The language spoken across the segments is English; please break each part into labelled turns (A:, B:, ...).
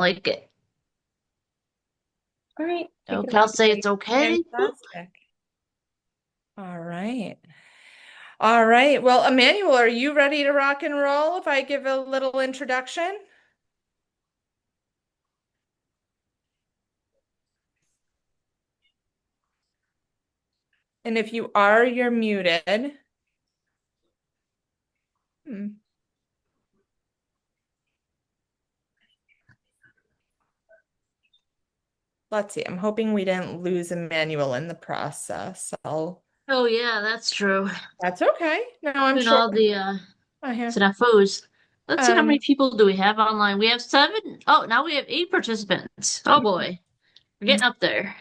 A: like it.
B: All right, take it
A: Okay, I'll
B: away.
A: say it's okay.
B: Fantastic. All right. All right. Well, Emmanuel, are you ready to rock and roll if I give a little introduction? And if you are, you're muted. Hmm. Let's see. I'm hoping we didn't lose Emmanuel in the process.
A: Oh yeah, that's true.
B: That's okay. No, I'm
A: And
B: sure.
A: all the
B: Uh,
A: snafus. Let's see how many
B: um,
A: people do we have online. We have seven. Oh, now we have eight participants. Oh boy, we're getting up there.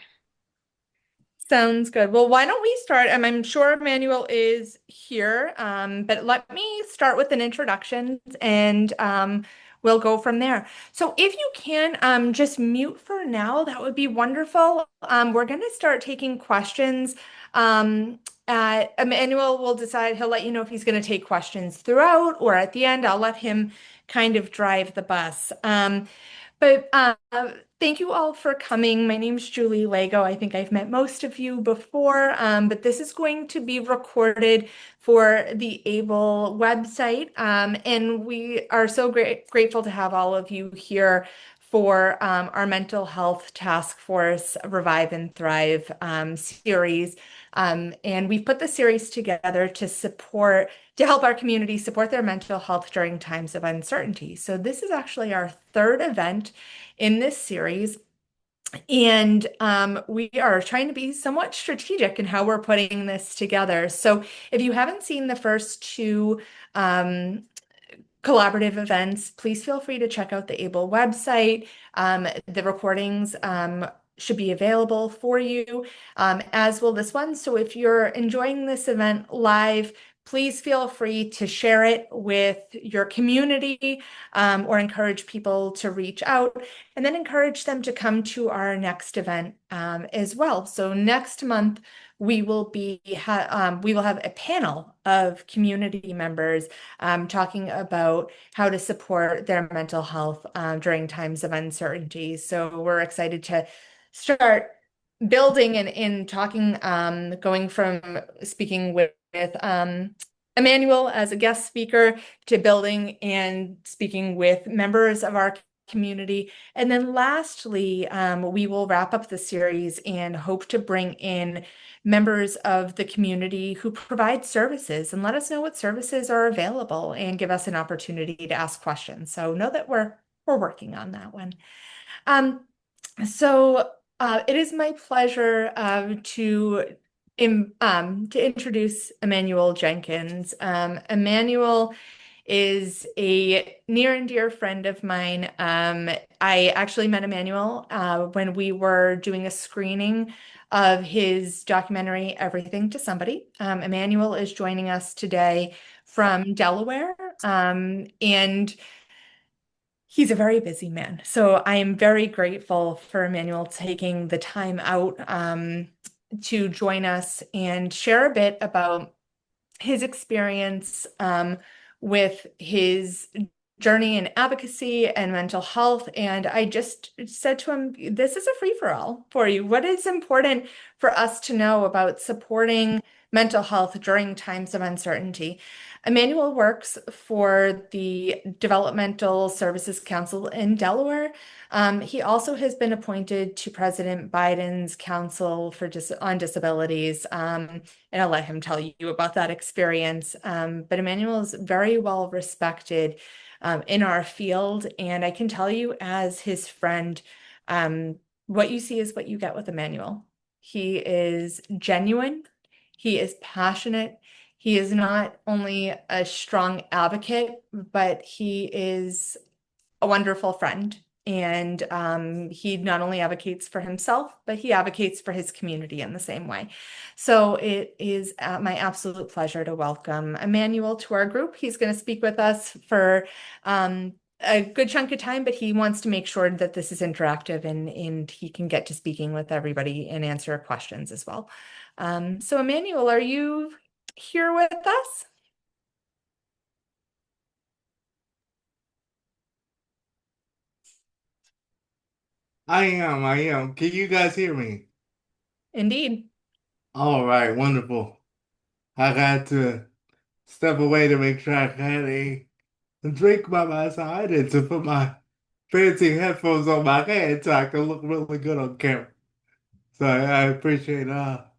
B: Sounds good. Well, why don't we start? I'm sure Emmanuel is here, but let me start with an introduction and we'll go from there. So if you can just mute for now, that would be wonderful. We're going to start taking questions. Emmanuel will decide, he'll let you know if he's going to take questions throughout or at the end. I'll let him kind of drive the bus. But thank you all for coming. My name's Julie Lego. I think I've met most of you before, but this is going to be recorded for the ABLE website. And we are so grateful to have all of you here for our mental health task force Revive and Thrive series. And we've put the series together to help our community support their mental health during times of uncertainty. So this is actually our third event in this series. And we are trying to be somewhat strategic in how we're putting this together. So if you haven't seen the first two collaborative events, please feel free to check out the ABLE website. The recordings should be available for you, as will this one. So if you're enjoying this event live, please feel free to share it with your community or encourage people to reach out and then encourage them to come to our next event as well. So next month, we will have a panel of community members talking about how to support their mental health during times of uncertainty. So we're excited to start building and in talking, going from speaking with Emmanuel as a guest speaker to building and speaking with members of our community. And then lastly, we will wrap up the series and hope to bring in members of the community who provide services and let us know what services are available and give us an opportunity to ask questions. So know that we're working on that one. Um, so it is my pleasure to introduce Emmanuel Jenkins. Emmanuel is a near and dear friend of mine. I actually met Emmanuel when we were doing a screening of his documentary, Everything to Somebody. Emmanuel is joining us today from Delaware, and he's a very busy man. So I am very grateful for Emmanuel taking the time out to join us and share a bit about his experience with his journey in advocacy and mental health. And I just said to him, this is a free-for-all for you. What is important for us to know about supporting mental health during times of uncertainty? Emmanuel works for the Developmental Services Council in Delaware. He also has been appointed to President Biden's Council on Disabilities. And I'll let him tell you about that experience. But Emmanuel is very well respected in our field. And I can tell you, as his friend, um, what you see is what you get with Emmanuel. He is genuine, he is passionate. He is not only a strong advocate, but he is a wonderful friend. And he not only advocates for himself, but he advocates for his community in the same way. So it is my absolute pleasure to welcome Emmanuel to our group. He's going to speak with us for a good chunk of time, but he wants to make sure that this is interactive and he can get to speaking with everybody and answer questions as well. So Emmanuel, are you here with us?
C: I am, I am. Can you guys hear me?
B: Indeed.
C: All right, wonderful. I got to step away to make sure I had a drink by my side and to put my fancy headphones on my head so I can look really good on camera. So I appreciate that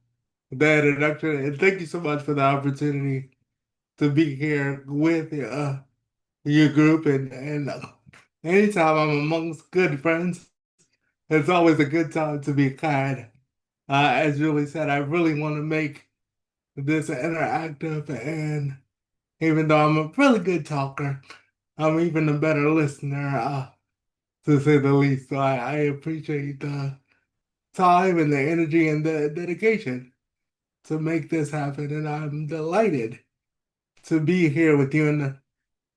C: introduction and thank you so much for the opportunity to be here with your group and anytime I'm amongst good friends, it's always a good time to be kind. As Julie said, I really want to make this interactive, and even though I'm a really good talker, I'm even a better listener, to say the least. So I appreciate the time and the energy and the dedication to make this happen, and I'm delighted to be here with you in the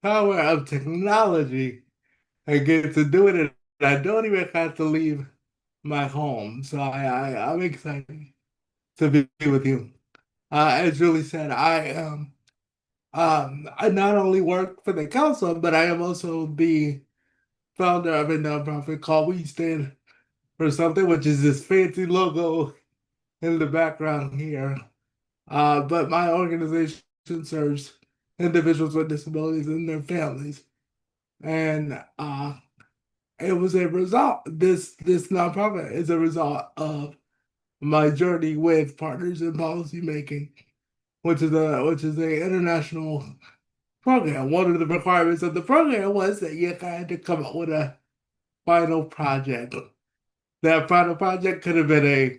C: power of technology. I get to do it, and I don't even have to leave my home. So I'm excited to be with you. As Julie said, I not only work for the council, but I am also the founder of a nonprofit called We Stand for Something, which is this fancy logo in the background here. But my organization serves individuals with disabilities and their families. And it was a result, this nonprofit is a result of my journey with partners in policy making, which is a international program. One of the requirements of the program was that you had to come up with a final project. That final project could have been a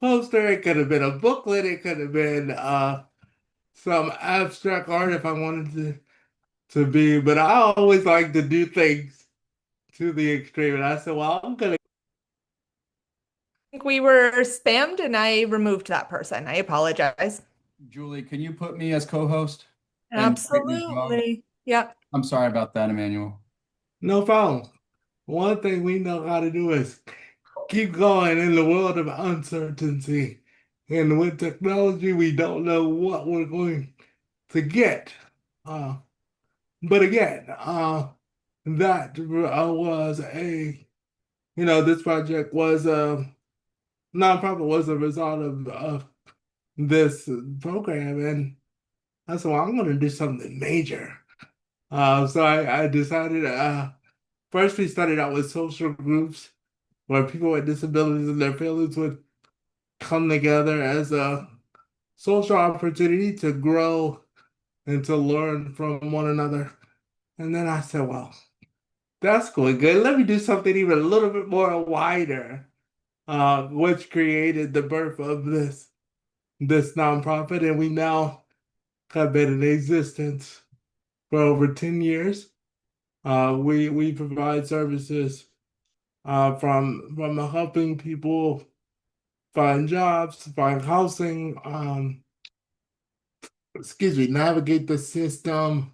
C: poster, it could have been a booklet, it could have been some abstract art if I wanted to be, but I always like to do things to the extreme. And I said, well, I'm gonna
B: Think we were spammed and I removed that person. I apologize.
D: Julie, can you put me as co-host and create me as mod?
B: Absolutely. Yep.
D: I'm sorry about that, Emmanuel.
C: no problem. One thing we know how to do is keep going in the world of uncertainty. And with technology, we don't know what we're going to get. Uh, but again, that was this project was a nonprofit was a result of this program. And I said, well, I'm going to do something major. So I decided, first we started out with social groups where people with disabilities and their families would come together as a social opportunity to grow and to learn from one another. And then I said, well, that's going good. Let me do something even a little bit more wider, which created the birth of this nonprofit. And we now have been in existence for over 10 years. We provide services from helping people find jobs, find housing, navigate the system,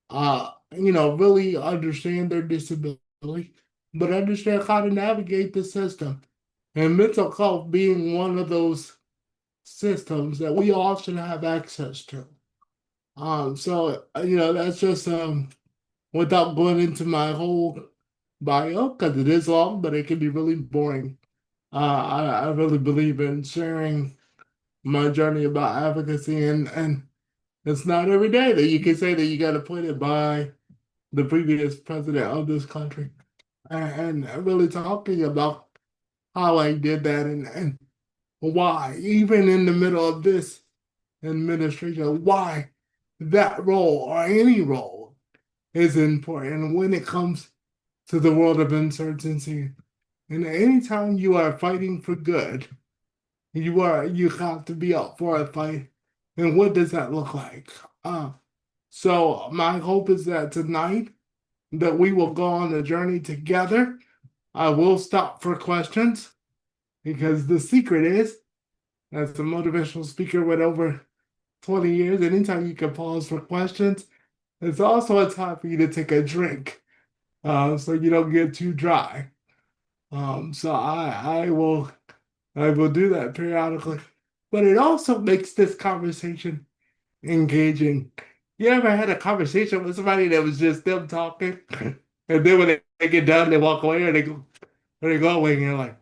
C: really understand their disability, but understand how to navigate the system. And mental health being one of those systems that we all should have access to. That's just without going into my whole bio, because it is long, but it can be really boring. I really believe in sharing my journey about advocacy, and it's not every day that you can say that you got appointed by the previous president of this country, and really talking about how I did that and why, even in the middle of this administration, why that role or any role is important when it comes to the world of uncertainty. And anytime you are fighting for good, you have to be up for a fight. And what does that look like? So my hope is that tonight that we will go on the journey together. I will stop for questions because the secret is, as a motivational speaker with over 20 years, anytime you can pause for questions, it's also a time for you to take a drink, so you don't get too dry. So I will do that periodically, but it also makes this conversation engaging. You ever had a conversation with somebody that was just them talking, and then when they get done, they walk away, or we're going, and like,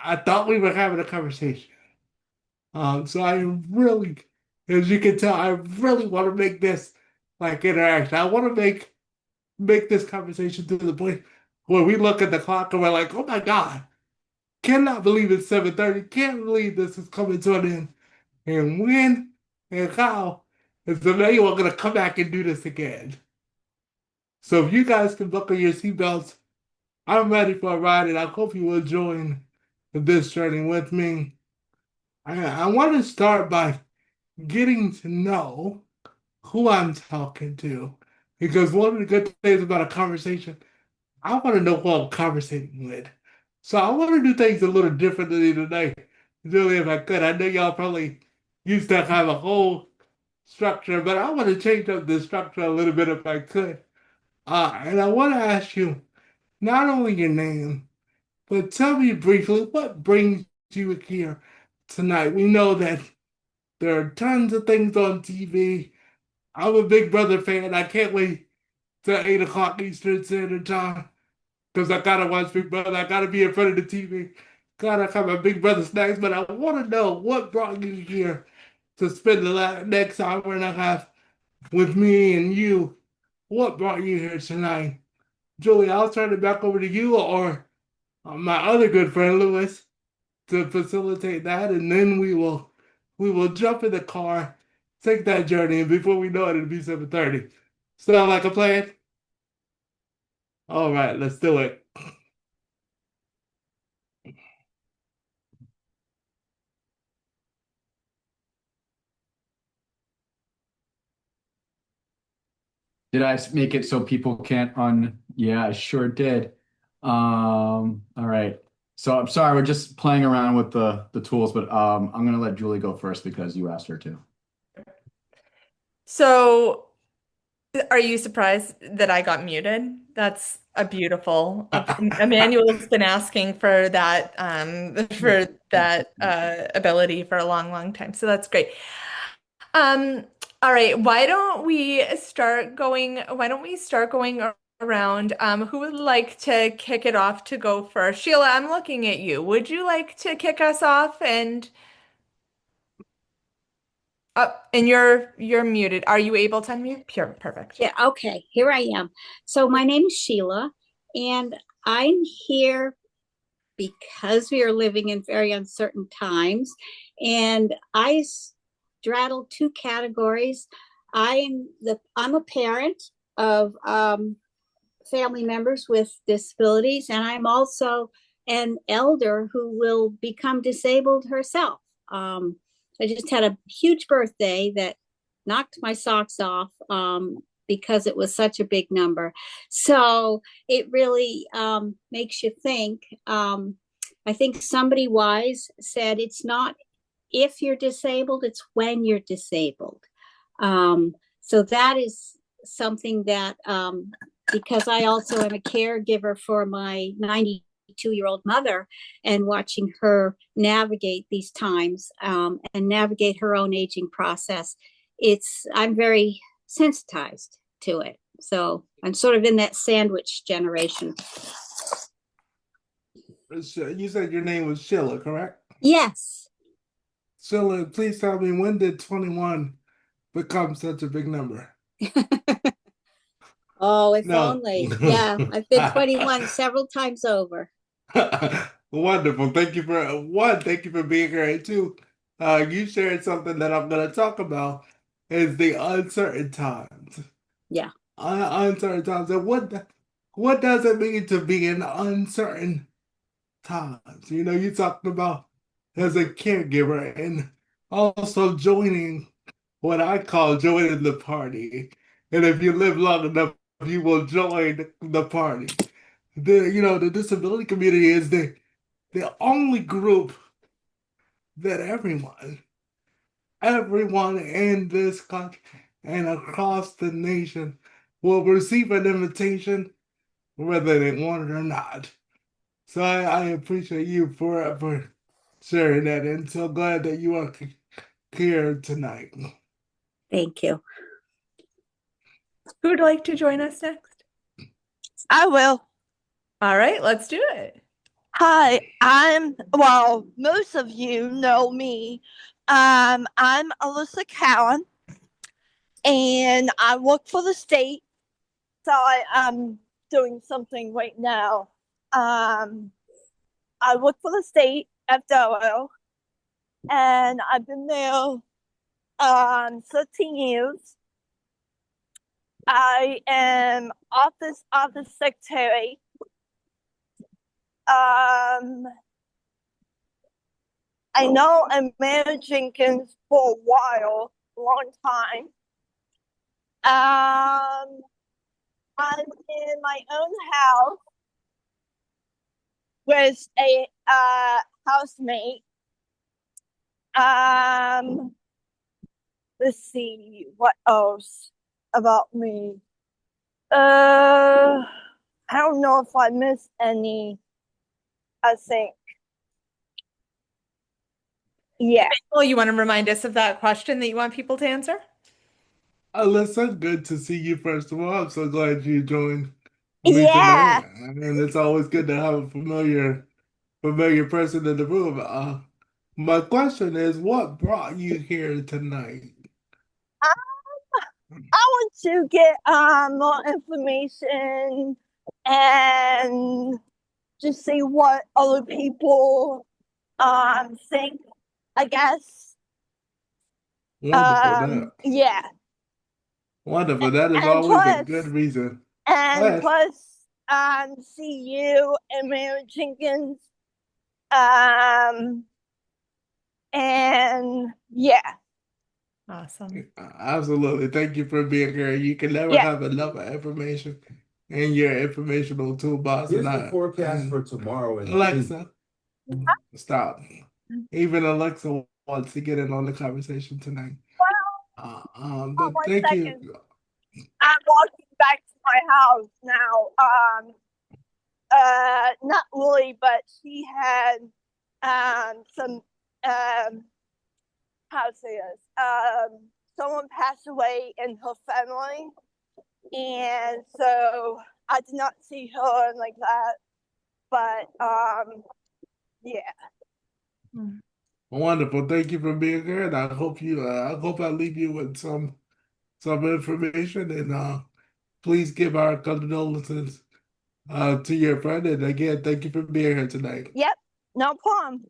C: I thought we were having a conversation. So I really, as you can tell, I really want to make this like interaction. I want to make this conversation to the point where we look at the clock and we're like, oh my God, cannot believe it's 7:30. Can't believe this is coming to an end. And when and how is Emmanuel gonna come back and do this again? So if you guys can buckle your seatbelts, I'm ready for a ride, and I hope you will join this journey with me. I want to start by getting to know who I'm talking to, because one of the good things about a conversation, I want to know who I'm conversating with. So I want to do things a little differently today. Really, if I could. I know y'all probably used to have a whole structure, but I want to change up the structure a little bit if I could. And I want to ask you not only your name, but tell me briefly what brings you here tonight. We know that there are tons of things on TV. I'm a Big Brother fan. I can't wait till 8 o'clock Eastern Standard Time because I gotta watch Big Brother. I gotta be in front of the TV. Gotta have my Big Brother snacks. But I want to know what brought you here to spend the next hour and a half with me and you. What brought you here tonight? Julie, I'll turn it back over to you or my other good friend Lewis to facilitate that, and then we will jump in the car, take that journey, and before we know it, it'll be 7:30. Sound like a plan? All right, let's do it.
D: Did I make it so people can't Yeah, I sure did. All right. So I'm sorry, we're just playing around with the tools, but I'm gonna let Julie go first because you asked her to.
B: So, are you surprised that I got muted? That's a beautiful. Emmanuel's been asking for that ability for a long, long time. So that's great. All right, why don't we start going around? Who would like to kick it off to go first? Sheila, I'm looking at you. Would you like to kick us off? And you're muted. Are you able to unmute? Perfect.
E: Yeah, okay, here I am. So my name is Sheila, and I'm here because we are living in very uncertain times, and I straddle two categories. I'm a parent of family members with disabilities, and I'm also an elder who will become disabled herself. I just had a huge birthday that knocked my socks off because it was such a big number. So it really makes you think. I think somebody wise said it's not if you're disabled, it's when you're disabled. So that is something that, because I also am a caregiver for my 92-year-old mother, and watching her navigate these times and navigate her own aging process, I'm very sensitized to it. So I'm sort of in that sandwich generation.
C: You said your name was Sheila, correct?
E: Yes.
C: Sheila, please tell me, when did 21 become such a big number?
E: Oh, if
C: No.
E: only. Yeah, I've been 21 several times over.
C: Wonderful. Thank you for being here. And two, you shared something that I'm going to talk about is the uncertain times.
E: Yeah.
C: Uncertain times. And what does it mean to be in uncertain times? You know, you talked about as a caregiver and also joining what I call joining the party. And if you live long enough, you will join the party. The disability community is the only group that everyone in this country and across the nation will receive an invitation whether they want it or not. So I appreciate you for sharing that, and so glad that you are here tonight.
E: Thank you.
B: Who would like to join us next?
F: I will.
B: All right, let's do it.
F: Hi, well, most of you know me. I'm Alyssa Cowan, and I work for the state. So I'm doing something right now. Um, I work for the state at Delaware, and I've been there 13 years. I am office secretary. I know I'm Mayor Jenkins for a while, long time. I'm in my own house with a housemate. Let's see what else about me. I don't know if I missed any. I think. Yeah.
B: Well, you want to remind us of that question that you want people to answer?
C: Alyssa, good to see you first of all. I'm so glad you joined me
F: Yeah.
C: tonight. And it's always good to have a familiar person in the room. My question is, what brought you here tonight?
F: I want to get more information and just see what other people think, I guess.
C: Wonderful.
F: Yeah.
C: Wonderful. That is
F: And
C: always a
F: plus-
C: good reason.
F: And
C: Yes.
F: plus, see you and Mayor Jenkins. And yeah.
B: Awesome.
C: Absolutely. Thank you for being here. You can never
F: Yeah.
C: have enough information in your informational toolbox.
G: Here's
C: And
G: the forecast
C: and
G: for tomorrow in
C: Alexa, stop. Even Alexa wants to get in on the conversation tonight. But
F: one
C: thank you.
F: second. I'm walking back to my house now. Not really, but she had some how to say this? Someone passed away in her family, and so I did not see her like that. But yeah.
C: Wonderful. Thank you for being here. And I hope I leave you with some information, and please give our condolences to your friend. And again, thank you for being here tonight.
F: Yep, no problem.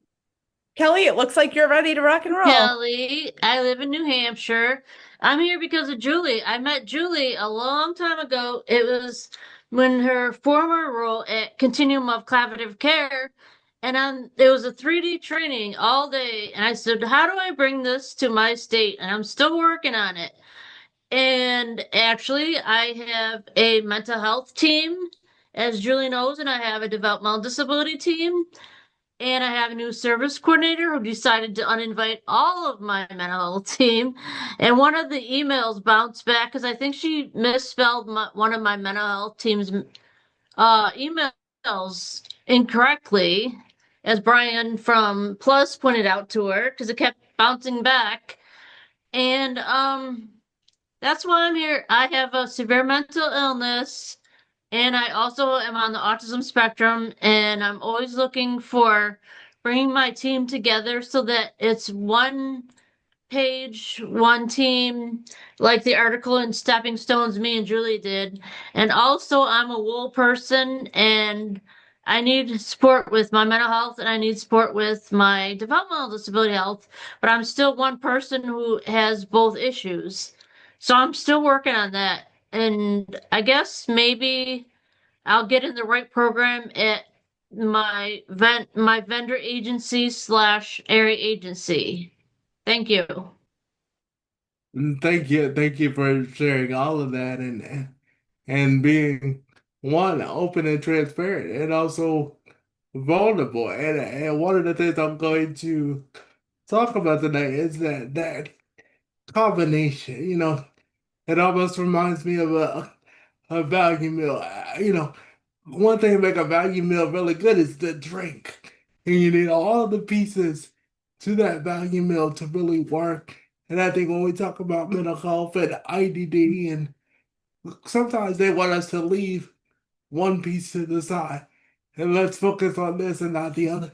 B: Kelly, it looks like you're ready to rock and roll.
A: Kelly, I live in New Hampshire. I'm here because of Julie. I met Julie a long time ago. It was when her former role at Continuum of Collaborative Care, and it was a 3D training all day. And I said, "How do I bring this to my state?" And I'm still working on it. And actually, I have a mental health team, as Julie knows, and I have a developmental disability team. And I have a new service coordinator who decided to uninvite all of my mental health team. And one of the emails bounced back because I think she misspelled one of my mental health team's emails incorrectly, as Brian from Plus pointed out to her, because it kept bouncing back. And that's why I'm here. I have a severe mental illness. And I also am on the autism spectrum, and I'm always looking for bringing my team together so that it's one page, one team, like the article in Stepping Stones me and Julie did. And also, I'm a wool person, and I need support with my mental health, and I need support with my developmental disability health, but I'm still one person who has both issues. So I'm still working on that. And I guess maybe I'll get in the right program at my vendor agency / area agency. Thank you.
C: Thank you for sharing all of that and being one open and transparent and also vulnerable. And one of the things I'm going to talk about tonight is that combination. It almost reminds me of a value meal. One thing that make a value meal really good is the drink, and you need all the pieces to that value meal to really work. And I think when we talk about mental health and IDD, and sometimes they want us to leave one piece to the side. and let's focus on this and not the other.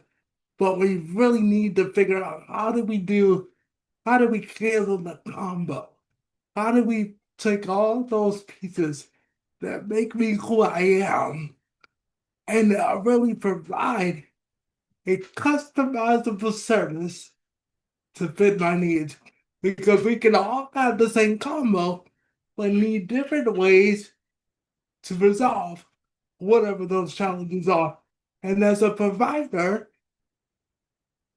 C: But we really need to figure out how do we handle the combo? How do we take all those pieces that make me who I am and really provide a customizable service to fit my needs? Because we can all have the same combo, but need different ways to resolve whatever those challenges are. And as a provider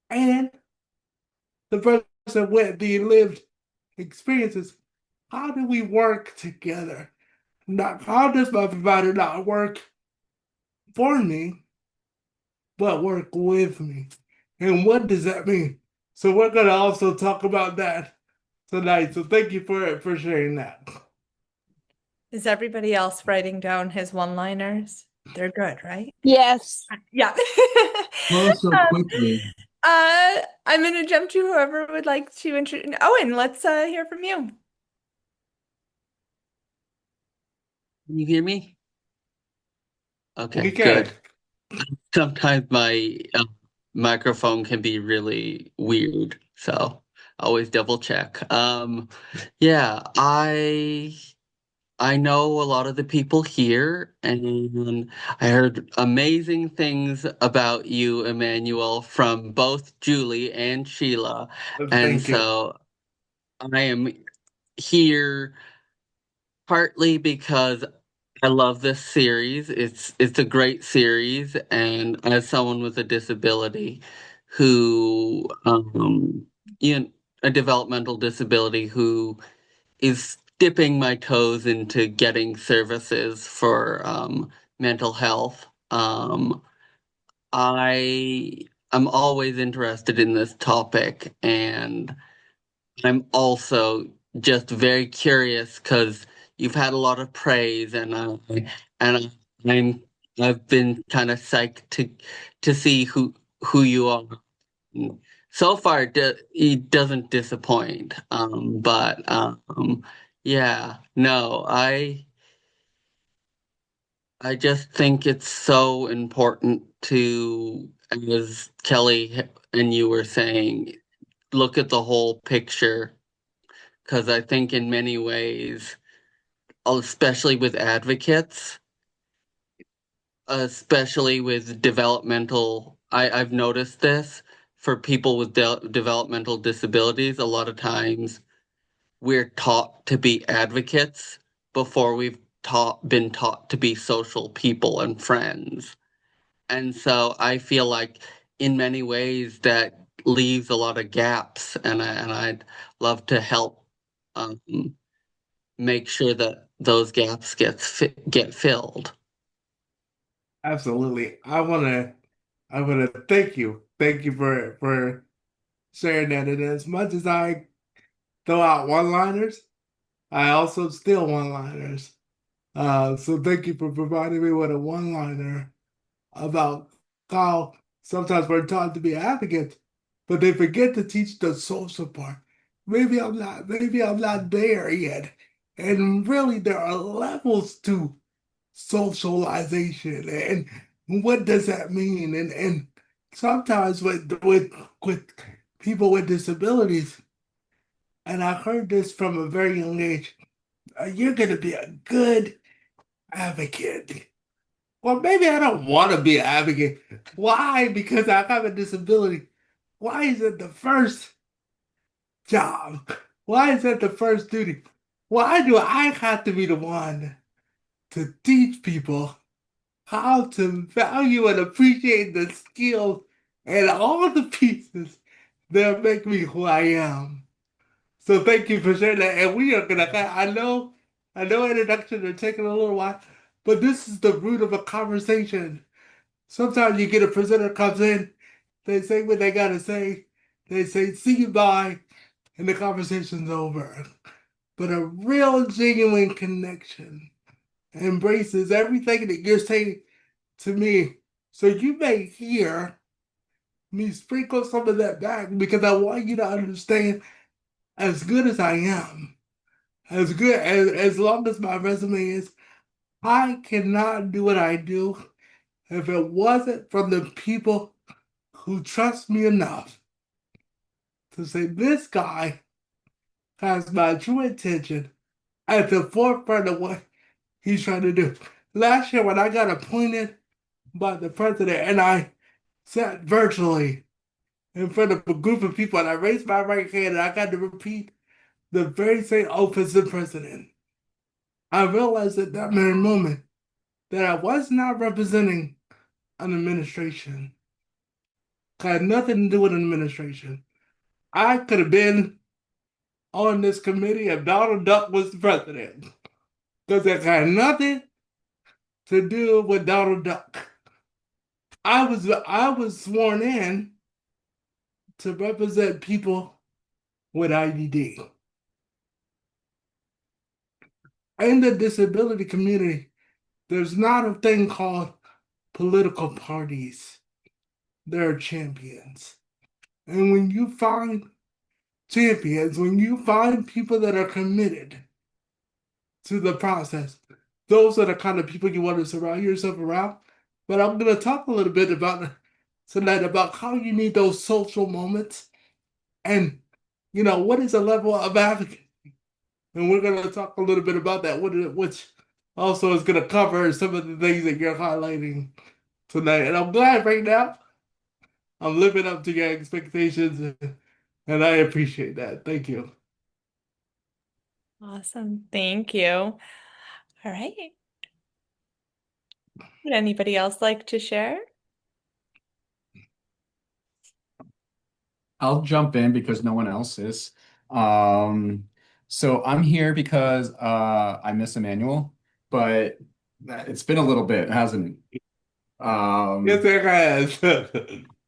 C: and the person with the lived experiences, how do we work together? Not how does my provider not work for me, but work with me? And what does that mean? So we're gonna also talk about that tonight. So thank you for sharing that.
B: Is everybody else writing down his one-liners? They're good, right?
F: Yes.
B: Yeah.
D: Well, so quickly.
B: I'm gonna jump to whoever would like to introduce. Owen, let's hear from you.
G: Can you hear me?
C: We
G: Okay,
C: can.
G: good. Sometimes my microphone can be really weird, so always double check. Yeah, I know a lot of the people here, and I heard amazing things about you, Emmanuel, from both Julie and Sheila. And
C: Thank you.
G: so I am here partly because I love this series. It's a great series, and as someone with a disability who you know, a developmental disability who is dipping my toes into getting services for mental health. I am always interested in this topic, and I'm also just very curious because you've had a lot of praise, and I'm I've been kind of psyched to see who you are. So far, it doesn't disappoint. But yeah, no, I just think it's so important to, as Kelly and you were saying, look at the whole picture. Because I think in many ways, especially with advocates, especially with developmental, I've noticed this for people with developmental disabilities. A lot of times we're taught to be advocates before we've been taught to be social people and friends. And so I feel like in many ways that leaves a lot of gaps, and I'd love to help um, make sure that those gaps get filled.
C: Absolutely. I wanna thank you. Thank you for sharing that. And as much as I throw out one-liners, I also steal one-liners. So thank you for providing me with a one-liner about how sometimes we're taught to be advocates, but they forget to teach the social part. Maybe I'm not there yet. And really there are levels to socialization and what does that mean? And sometimes with people with disabilities, and I heard this from a very young age, you're gonna be a good advocate. Well, maybe I don't want to be an advocate. Why? Because I have a disability. Why is it the first job? Why is it the first duty? Why do I have to be the one to teach people how to value and appreciate the skills and all the pieces that make me who I am? So thank you for sharing that. And we are gonna. I know introductions are taking a little while, but this is the root of a conversation. Sometimes you get a presenter comes in, they say what they gotta say, they say see you bye, and the conversation's over. But a real genuine connection embraces everything that you're saying to me. So you may hear me sprinkle some of that back because I want you to understand as good as I am, as long as my resume is, I cannot do what I do if it wasn't for the people who trust me enough to say this guy has my true intention at the forefront of what he's trying to do. Last year, when I got appointed by the president and I sat virtually in front of a group of people and I raised my right hand and I got to repeat the very same oath as the president, I realized at that very moment that I was not representing an administration. It had nothing to do with an administration. I could have been on this committee if Donald Duck was the president. Because it had nothing to do with Donald Duck. I was sworn in to represent people with IDD. In the disability community, there's not a thing called political parties. There are champions. And when you find champions, when you find people that are committed to the process, those are the kind of people you want to surround yourself around. But I'm going to talk a little bit about tonight about how you need those social moments and, what is a level of advocacy. And we're going to talk a little bit about that, which also is going to cover some of the things that you're highlighting tonight. And I'm glad right now I'm living up to your expectations, and I appreciate that. Thank you.
B: Awesome. Thank you. All right. Would anybody else like to share?
D: I'll jump in because no one else is. So I'm here because I miss Emmanuel, but it's been a little bit, hasn't it?
C: Yes, it has.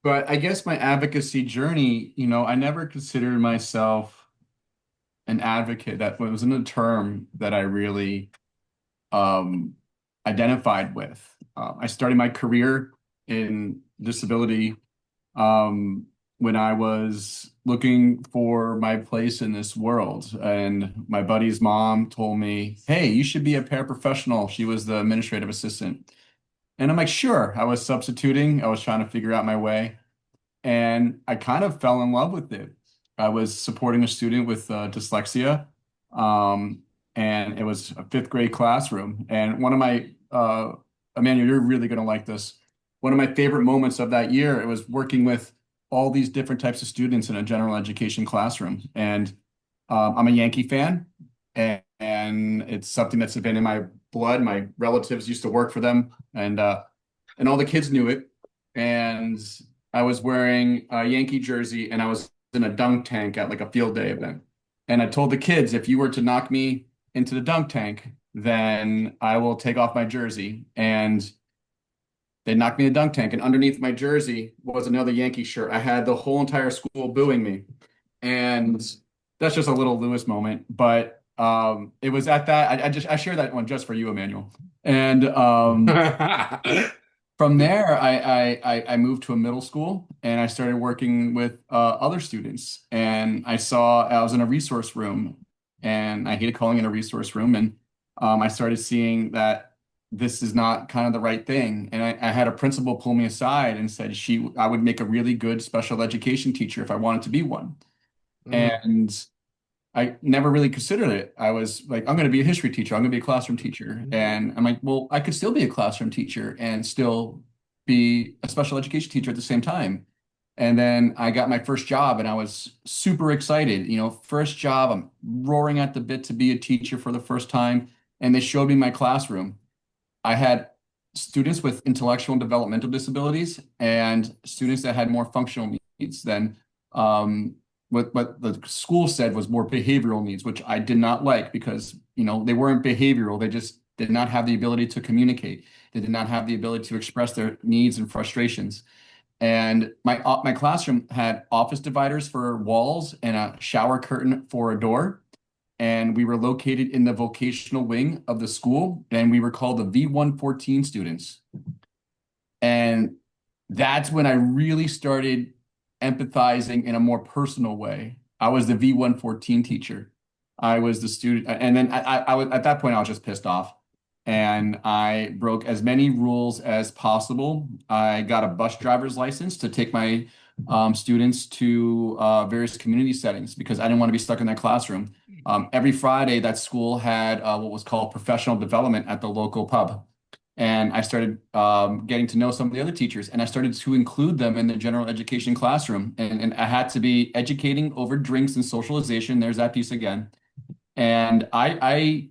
D: But I guess my advocacy journey, I never considered myself an advocate. That wasn't a term that I really identified with. I started my career in disability when I was looking for my place in this world. And my buddy's mom told me, hey, you should be a paraprofessional. She was the administrative assistant. And I'm like, sure. I was substituting. I was trying to figure out my way. And I kind of fell in love with it. I was supporting a student with dyslexia. And it was a fifth grade classroom. And one of my, Emmanuel, you're really going to like this. One of my favorite moments of that year, it was working with all these different types of students in a general education classroom. And I'm a Yankee fan, and it's something that's been in my blood. My relatives used to work for them, and all the kids knew it. And I was wearing a Yankee jersey, and I was in a dunk tank at like a field day event. And I told the kids, if you were to knock me into the dunk tank, then I will take off my jersey. And they knocked me in the dunk tank, and underneath my jersey was another Yankee shirt. I had the whole entire school booing me. And that's just a little Lewis moment. But it was at that, I share that one just for you, Emmanuel. And from there, I moved to a middle school, and I started working with other students. And I was in a resource room, and I hated calling it a resource room. And I started seeing that this is not kind of the right thing. And I had a principal pull me aside and said I would make a really good special education teacher if I wanted to be one. And I never really considered it. I was like, I'm going to be a history teacher. I'm going to be a classroom teacher. And I'm like, well, I could still be a classroom teacher and still be a special education teacher at the same time. And then I got my first job, and I was super excited. First job, I'm roaring at the bit to be a teacher for the first time. And they showed me my classroom. I had students with intellectual and developmental disabilities and students that had more functional needs than what the school said was more behavioral needs, which I did not like because, they weren't behavioral. They just did not have the ability to communicate. They did not have the ability to express their needs and frustrations. And my classroom had office dividers for walls and a shower curtain for a door. And we were located in the vocational wing of the school, and we were called the V114 students. And that's when I really started empathizing in a more personal way. I was the V114 teacher. I was the student, and then I was at that point I was just pissed off. and I broke as many rules as possible. I got a bus driver's license to take my students to various community settings because I didn't want to be stuck in that classroom. Every Friday, that school had what was called professional development at the local pub. And I started getting to know some of the other teachers, and I started to include them in the general education classroom. And I had to be educating over drinks and socialization. There's that piece again. And I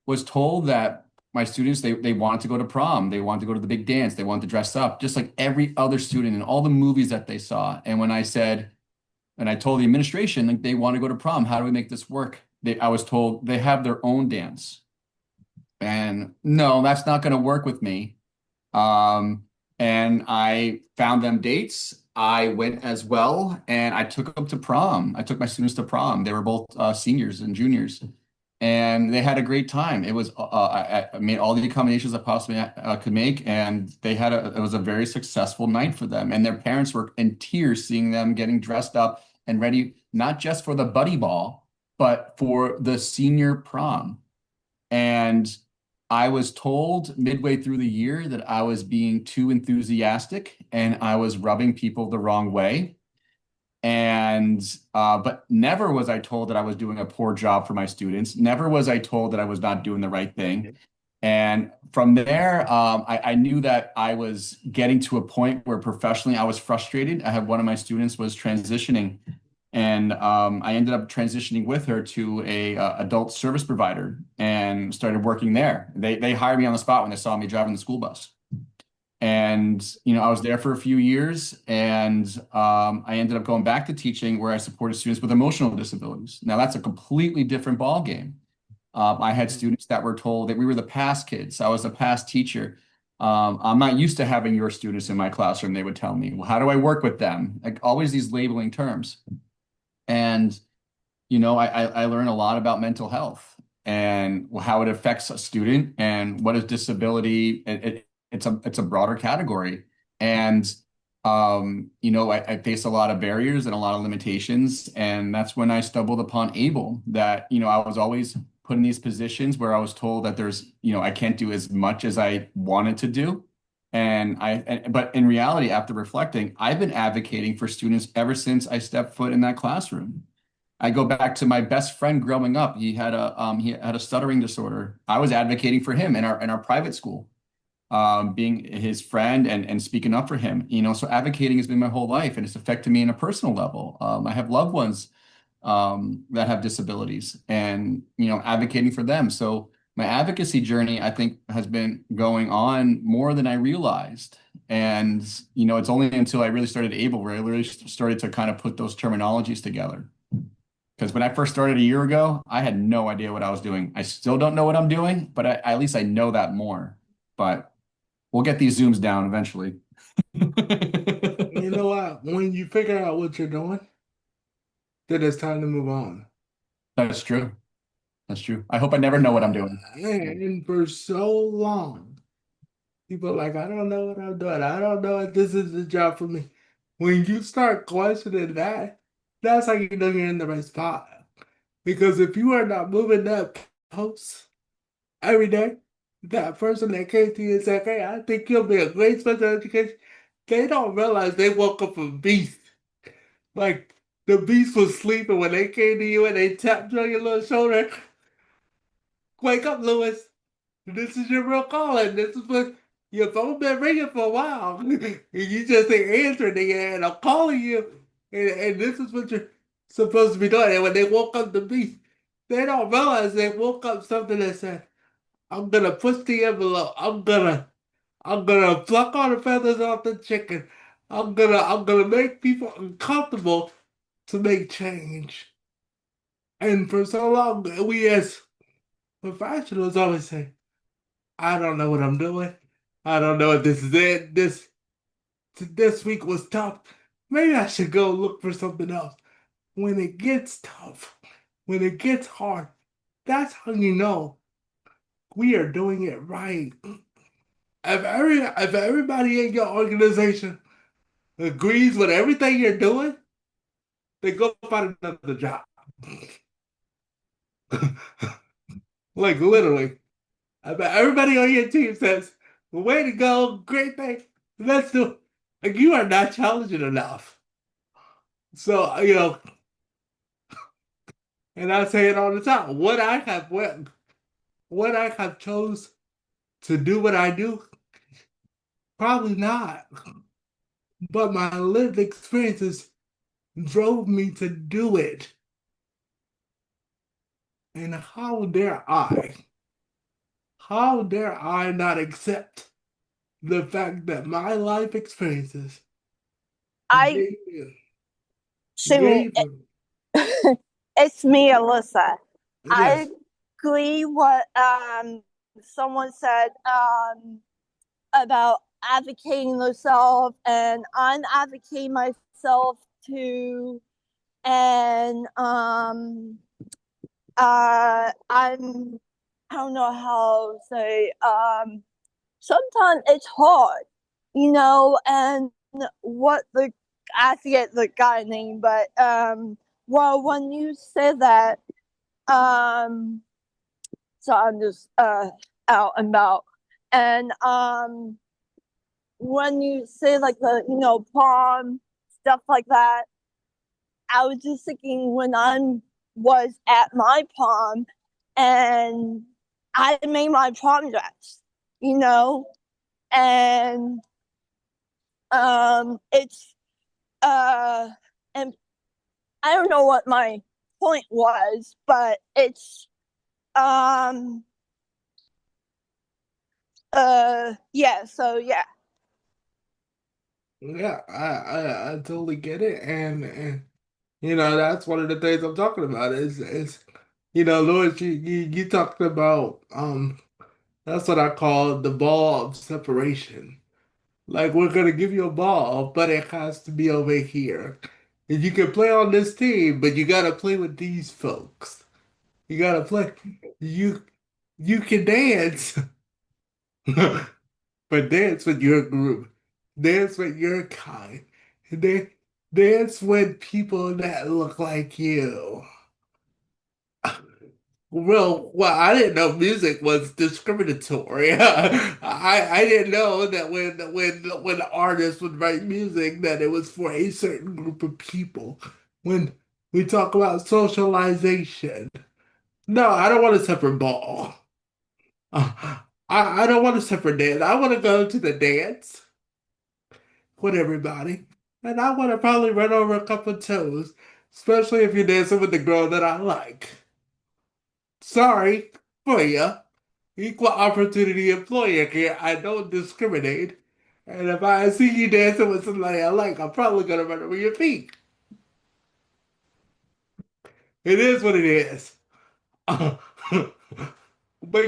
D: was told that my students, they wanted to go to prom, they wanted to go to the big dance, they wanted to dress up, just like every other student in all the movies that they saw. And when I said, and I told the administration, like, they want to go to prom, how do we make this work? I was told they have their own dance. And no, that's not going to work with me. And I found them dates. I went as well, and I took them to prom. I took my students to prom. They were both seniors and juniors, and they had a great time. It was I made all the accommodations I possibly could make, and it was a very successful night for them. And their parents were in tears seeing them getting dressed up and ready, not just for the buddy ball, but for the senior prom. And I was told midway through the year that I was being too enthusiastic and I was rubbing people the wrong way. And but never was I told that I was doing a poor job for my students. Never was I told that I was not doing the right thing. And from there, I knew that I was getting to a point where professionally I was frustrated. I had one of my students was transitioning, and I ended up transitioning with her to a adult service provider and started working there. They hired me on the spot when they saw me driving the school bus. And, I was there for a few years, and I ended up going back to teaching where I supported students with emotional disabilities. Now, that's a completely different ballgame. I had students that were told that we were the past kids. I was a past teacher. I'm not used to having your students in my classroom, they would tell me. Well, how do I work with them? Like, always these labeling terms. And, I learned a lot about mental health and how it affects a student and what is disability. It's a broader category. And, I face a lot of barriers and a lot of limitations. And that's when I stumbled upon ABLE, that, I was always put in these positions where I was told that I can't do as much as I wanted to do. But in reality, after reflecting, I've been advocating for students ever since I stepped foot in that classroom. I go back to my best friend growing up. He had a stuttering disorder. I was advocating for him in our private school, being his friend and speaking up for him. So advocating has been my whole life, and it's affected me on a personal level. I have loved ones that have disabilities, and advocating for them. So my advocacy journey, I think, has been going on more than I realized. And, it's only until I really started ABLE where I really started to kind of put those terminologies together. Because when I first started a year ago, I had no idea what I was doing. I still don't know what I'm doing, but at least I know that more. But we'll get these Zooms down eventually.
C: You know what? When you figure out what you're doing, then it's time to move on.
D: That's true. That's true. I hope I never know what I'm doing.
C: And for so long, people are like, I don't know what I'm doing. I don't know if this is the job for me. When you start questioning that, that's how you know you're in the right spot. Because if you are not moving that post every day, that person that came to you and said, hey, I think you'll be a great special education, they don't realize they woke up a beast. Like, the beast was sleeping when they came to you and they tapped you on your little shoulder. Wake up, Lewis. This is your real calling. This is what your phone been ringing for a while. And you just ain't answering it, and I'm calling you. And this is what you're supposed to be doing. And when they woke up the beast, they don't realize they woke up something that said, I'm gonna push the envelope. I'm gonna pluck all the feathers off the chicken. I'm gonna make people uncomfortable to make change. And for so long, we as professionals always say, I don't know what I'm doing. I don't know if this is it. This week was tough. Maybe I should go look for something else. When it gets tough, when it gets hard, that's how you know we are doing it right. If everybody in your organization agrees with everything you're doing, then go find another job. Like, literally. But everybody on your team says, way to go, great thing. Let's do it. Like, you are not challenging enough. So, and I say it all the time. What I have chose to do what I do? Probably not. But my lived experiences drove me to do it. And how dare I not accept the fact that my life experiences
F: I
C: gave you,
F: Sue,
C: gave you,
F: it's me, Alyssa. I
C: yes,
F: agree what someone said about advocating yourself, and I'm advocating myself too. And I don't know how to say, sometimes it's hard, and what the I forget the guy name, but well, when you said that, um so I'm just out and about, and when you say like the prom stuff like that, I was just thinking when I was at my prom and I made my prom dress, and it's and I don't know what my point was, but it's um yeah, so yeah.
C: yeah, I totally get it, and that's one of the things I'm talking about is Lord, you talked about that's what I call the ball of separation. Like, we're gonna give you a ball, but it has to be over here. And you can play on this team, but you gotta play with these folks. You gotta play. You you can dance, but dance with your group. Dance with your kind. Dan- Dance with people that look like you. Well, I didn't know music was discriminatory. I didn't know that when artists would write music that it was for a certain group of people. When we talk about socialization, no, I don't want a separate ball. I don't want a separate dance. I want to go to the dance with everybody, and I want to probably run over a couple of toes, especially if you're dancing with the girl that I like. Sorry for you. Equal opportunity employer here. I don't discriminate. And if I see you dancing with somebody I like, I'm probably gonna run over your feet. It is what it is. But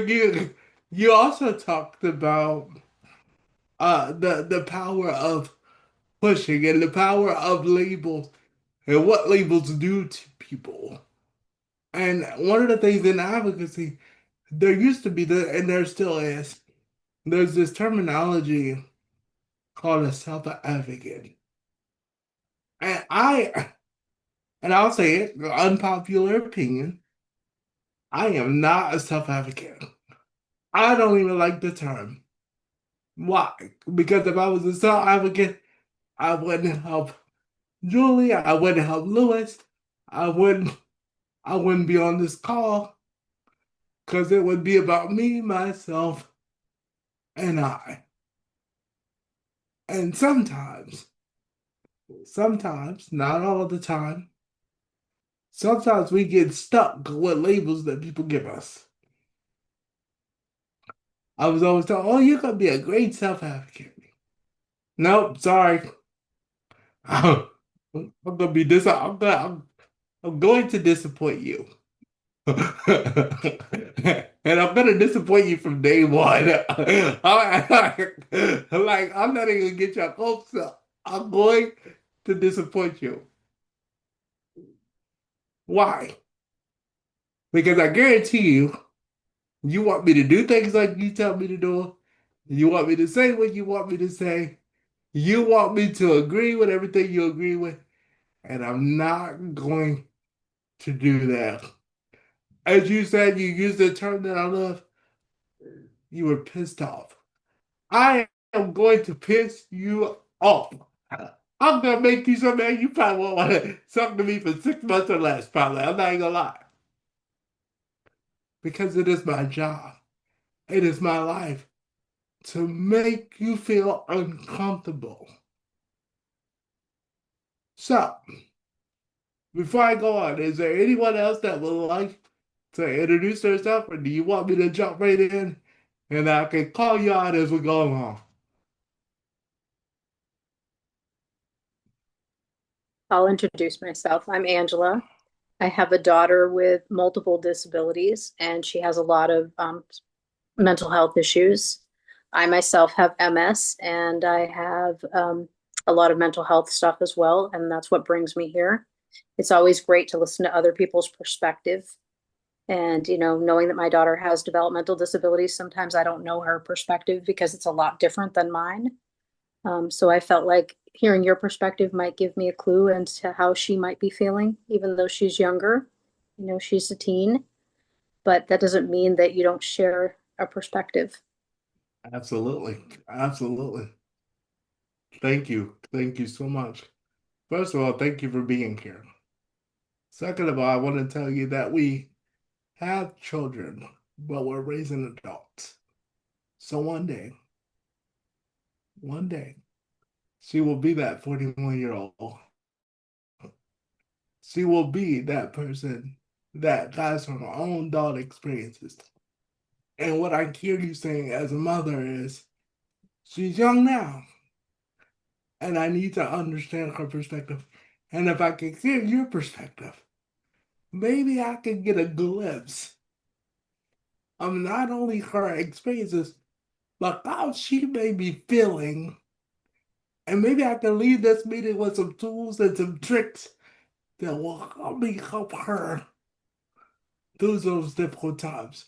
C: you also talked about the power of pushing and the power of labels and what labels do to people. And one of the things in advocacy, there used to be and there still is, there's this terminology called a self-advocate. And I'll say it, unpopular opinion, I am not a self-advocate. I don't even like the term. Why? Because if I was a self-advocate, I wouldn't help Julie, I wouldn't help Lewis, I wouldn't I wouldn't be on this call because it would be about me, myself, and I. And sometimes, not all the time, sometimes we get stuck with labels that people give us. I was always told, "Oh, you're gonna be a great self-advocate." Nope, sorry. I'm gonna be I'm going to disappoint you. And I'm gonna disappoint you from day one. I'm not even gonna get your hopes up. I'm going to disappoint you. Why? Because I guarantee you, you want me to do things like you tell me to do. You want me to say what you want me to say. You want me to agree with everything you agree with. And I'm not going to do that. As you said, you used the term that I love, you were pissed off. I am going to piss you off. I'm gonna make you so mad you probably won't want to talk to me for 6 months or less, probably. I'm not even gonna lie. Because it is my job. It is my life to make you feel uncomfortable. So, before I go on, is there anyone else that would like to introduce herself, or do you want me to jump right in and I can call you out as we go along?
H: I'll introduce myself. I'm Angela. I have a daughter with multiple disabilities, and she has a lot of mental health issues. I myself have MS, and I have a lot of mental health stuff as well, and that's what brings me here. It's always great to listen to other people's perspective. And, knowing that my daughter has developmental disabilities, sometimes I don't know her perspective because it's a lot different than mine. So I felt like hearing your perspective might give me a clue into how she might be feeling, even though she's younger. She's a teen, but that doesn't mean that you don't share a perspective.
C: Absolutely. Absolutely. Thank you. Thank you so much. First of all, thank you for being here. Second of all, I want to tell you that we have children, but we're raising adults. So one day, she will be that 41-year-old. She will be that person that has her own adult experiences. And what I hear you saying as a mother is, she's young now, and I need to understand her perspective. And if I can hear your perspective, maybe I can get a glimpse of not only her experiences, but how she may be feeling. And maybe I can leave this meeting with some tools and some tricks that will help me help her through those difficult times.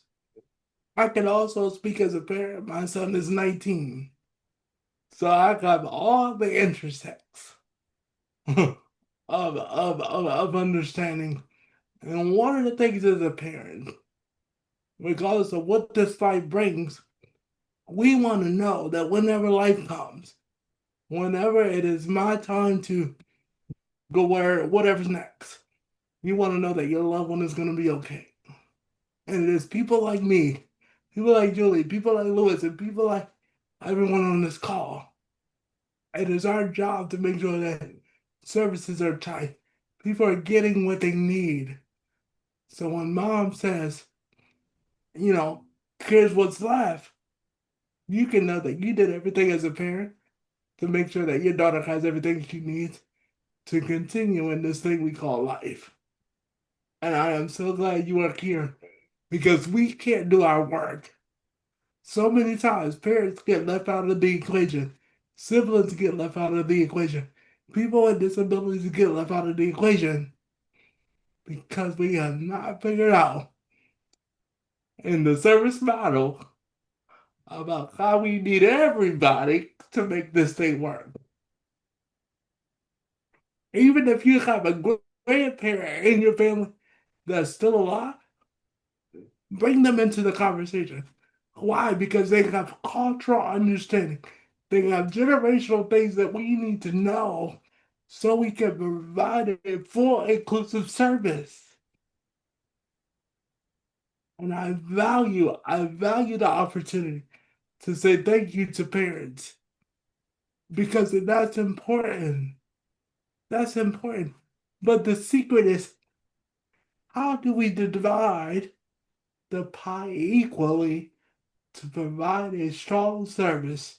C: I can also speak as a parent. My son is 19. So I got all the intersects of understanding. And one of the things as a parent, regardless of what this life brings, we want to know that whenever life comes, whenever it is my time to go where whatever's next, you want to know that your loved one is going to be okay. And it is people like me, people like Julie, people like Lewis, and people like everyone on this call. It is our job to make sure that services are tight. People are getting what they need. So when mom says, here's what's left, you can know that you did everything as a parent to make sure that your daughter has everything she needs to continue in this thing we call life. And I am so glad you are here because we can't do our work. So many times, parents get left out of the equation, siblings get left out of the equation, people with disabilities get left out of the equation because we have not figured out in the service model about how we need everybody to make this thing work. Even if you have a grandparent in your family that's still alive, bring them into the conversation. Why? Because they have cultural understanding. They have generational things that we need to know so we can provide a full inclusive service. And I value the opportunity to say thank you to parents because that's important. That's important. But the secret is, how do we divide the pie equally to provide a strong service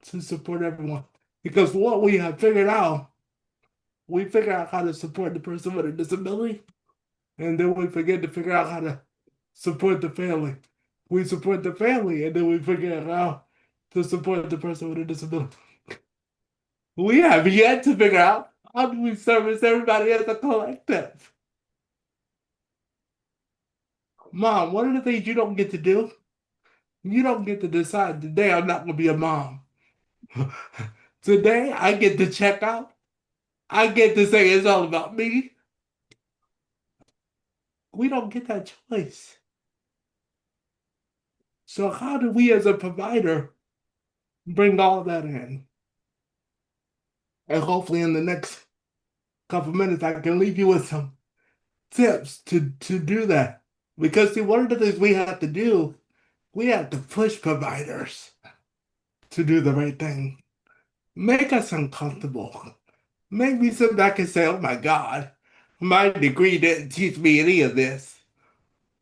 C: to support everyone? Because what we have figured out, we figure out how to support the person with a disability, and then we forget to figure out how to support the family. We support the family, and then we figure out how to support the person with a disability. We have yet to figure out how do we service everybody as a collective. Mom, one of the things you don't get to do, you don't get to decide today I'm not going to be a mom. Today I get to check out. I get to say it's all about me. We don't get that choice. So how do we as a provider bring all that in? And hopefully in the next couple minutes I can leave you with some tips to do that. Because see, one of the things we have to do, we have to push providers to do the right thing. Make us uncomfortable. Make me sit back and say, oh my God, my degree didn't teach me any of this.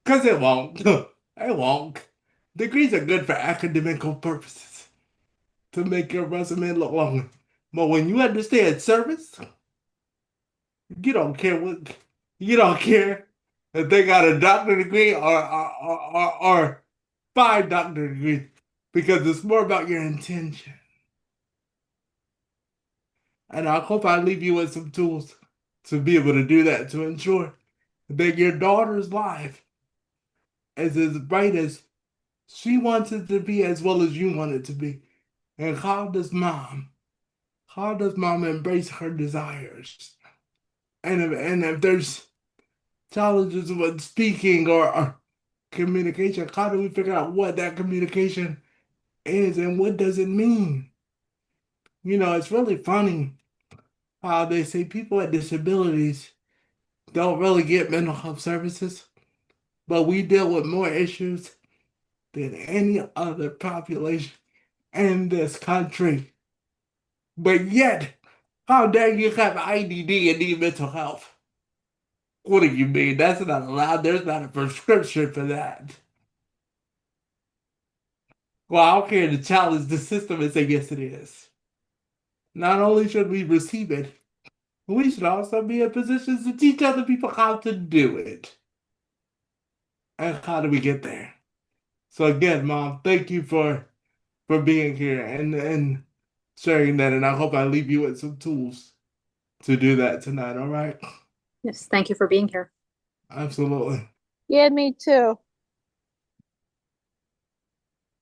C: Because it won't. It won't. Degrees are good for academical purposes to make your resume look longer. But when you understand service, you don't care what you don't care if they got a doctorate degree or 5 doctorate degrees because it's more about your intention. And I hope I leave you with some tools to be able to do that to ensure that your daughter's life is as bright as she wants it to be as well as you want it to be. And how does mom embrace her desires? And if there's challenges with speaking or communication, how do we figure out what that communication is and what does it mean? You know, it's really funny how they say people with disabilities don't really get mental health services, but we deal with more issues than any other population in this country. But yet, how dare you have IDD and need mental health? What do you mean? That's not allowed. There's not a prescription for that. Well, I don't care to challenge the system and say, yes, it is. Not only should we receive it, we should also be in positions to teach other people how to do it. And how do we get there? So again, Mom, thank you for being here and sharing that. And I hope I leave you with some tools to do that tonight. All right?
H: Yes, thank you for being here.
C: Absolutely.
F: Yeah, me too.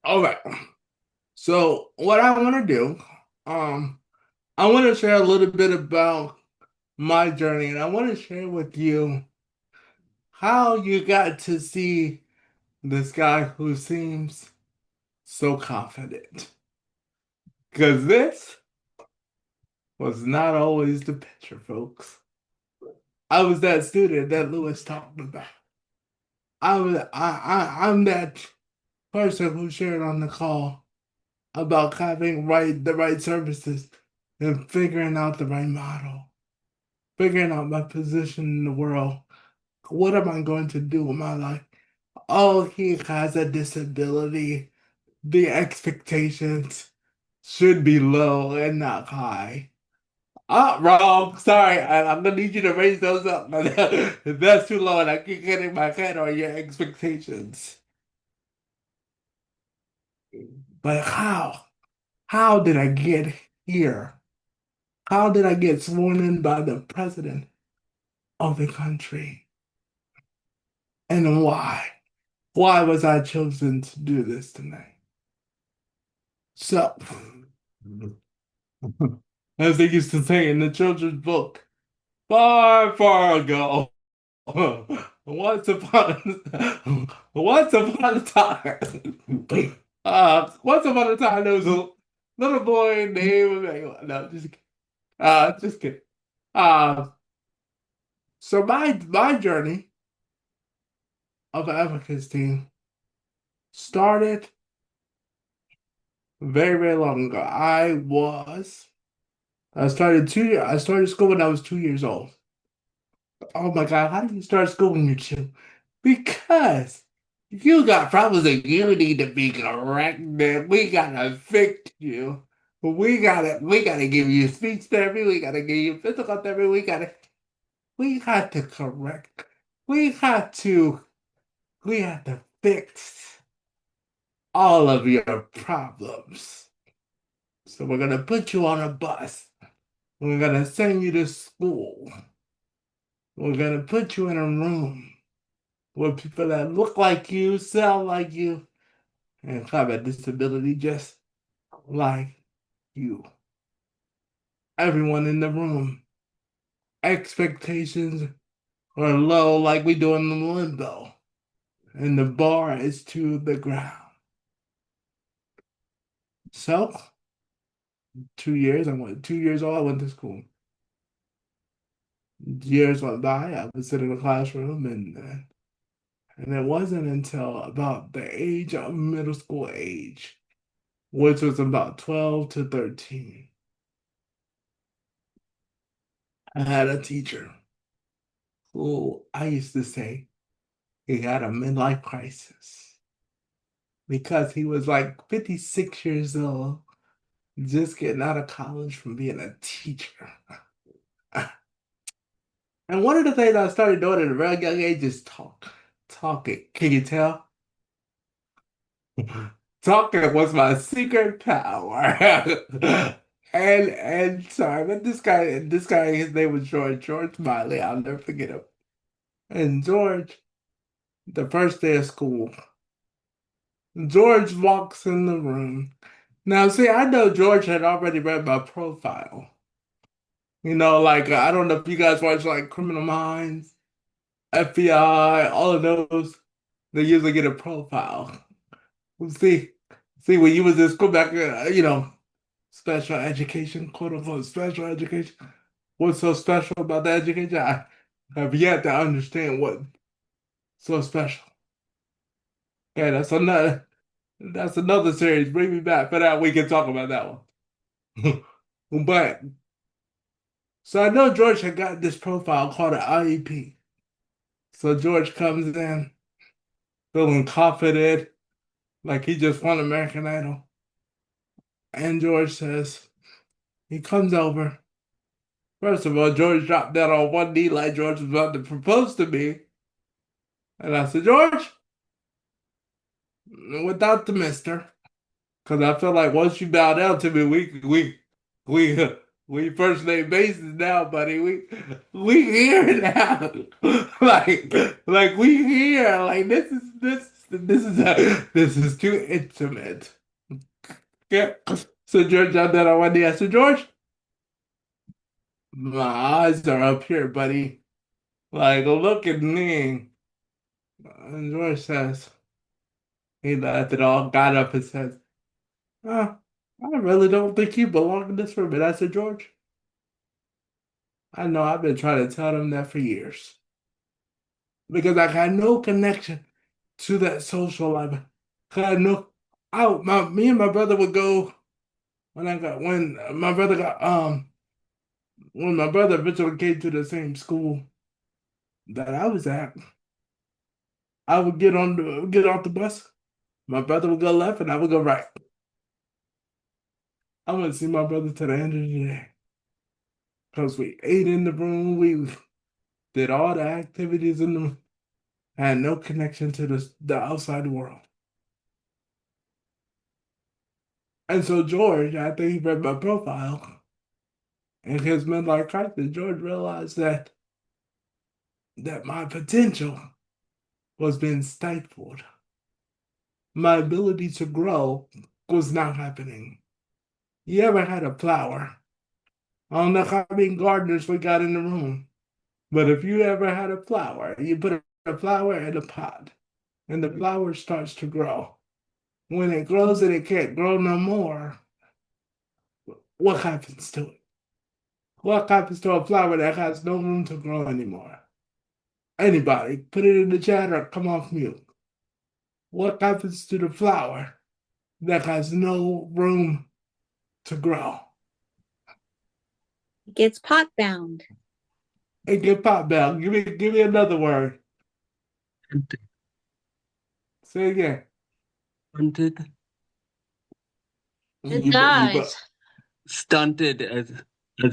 C: All right. So what I want to do, I want to share a little bit about my journey, and I want to share with you how you got to see this guy who seems so confident. Because this was not always the picture, folks. I was that student that Lewis talked about. I'm that person who shared on the call about having the right services and figuring out the right model, figuring out my position in the world. What am I going to do with my life? Oh, he has a disability. The expectations should be low and not high. Oh, wrong. Sorry, I'm gonna need you to raise those up. If that's too low and I keep getting my head on your expectations. But how? How did I get here? How did I get sworn in by the president of the country? And why? Why was I chosen to do this tonight? So, as they used to say in the children's book, far, far ago, once upon a time, once upon a time, there was a little boy named Emmanuel. No, just kidding. Just kidding. So my journey of advocacy started very, very long ago. I started school when I was 2 years old. Oh my God, how do you start school when you're 2? Because you got problems that you need to be corrected. We gotta fix you. We gotta give you speech therapy. We gotta give you physical therapy. We got to correct. We have to fix all of your problems. So we're gonna put you on a bus. We're gonna send you to school. We're gonna put you in a room with people that look like you, sound like you, and have a disability just like you. Everyone in the room, expectations are low like we do in the limbo, and the bar is to the ground. So 2 years, 2 years old, I went to school. Years went by, I would sit in the classroom, and it wasn't until about the age of middle school age, which was about 12 to 13, I had a teacher who I used to say he had a midlife crisis because he was like 56 years old, just getting out of college from being a teacher. And one of the things I started doing at a very young age is talking. Can you tell? Talking was my secret power. And sorry, but this guy, his name was George Miley. I'll never forget him. And George, the first day of school, George walks in the room. Now, see, I know George had already read my profile. Like I don't know if you guys watch like Criminal Minds, FBI, all of those. They usually get a profile. See, see, when you was in school back, special education, quote unquote, special education. What's so special about the education? I have yet to understand what's so special. Okay, that's another series. Bring me back for that. We can talk about that one. But so I know George had got this profile called an IEP. So George comes in feeling confident, like he just won American Idol. And George says, he comes over. First of all, George dropped down on one knee like George was about to propose to me. And I said, George, without the mister, because I feel like once you bow down to me, we first name basis now, buddy. We here now. like we here. Like this is too intimate. Yeah. So George dropped down on one knee. I said, George, my eyes are up here, buddy. Like, look at me. And George says, he laughed it all, got up and says, I really don't think you belong in this room. And I said, George, I know I've been trying to tell them that for years. Because I got no connection to that social life. Cause I know me and my brother would go when my brother eventually came to the same school that I was at. I would get off the bus. My brother would go left and I would go right. I wouldn't see my brother till the end of the day. Because we ate in the room, we did all the activities in the room, had no connection to the outside world. And so George, I think he read my profile, and his midlife crisis, George realized that my potential was being stifled. My ability to grow was not happening. You ever had a flower? I don't know how many gardeners we got in the room, but if you ever had a flower, you put a flower in a pot, and the flower starts to grow. When it grows and it can't grow no more, what happens to it? What happens to a flower that has no room to grow anymore? Anybody, put it in the chat or come off mute. What happens to the flower that has no room to grow?
E: It gets pot bound.
C: It get pot bound. Give me another word. Say again.
G: Stunted.
A: It dies.
G: Stunted as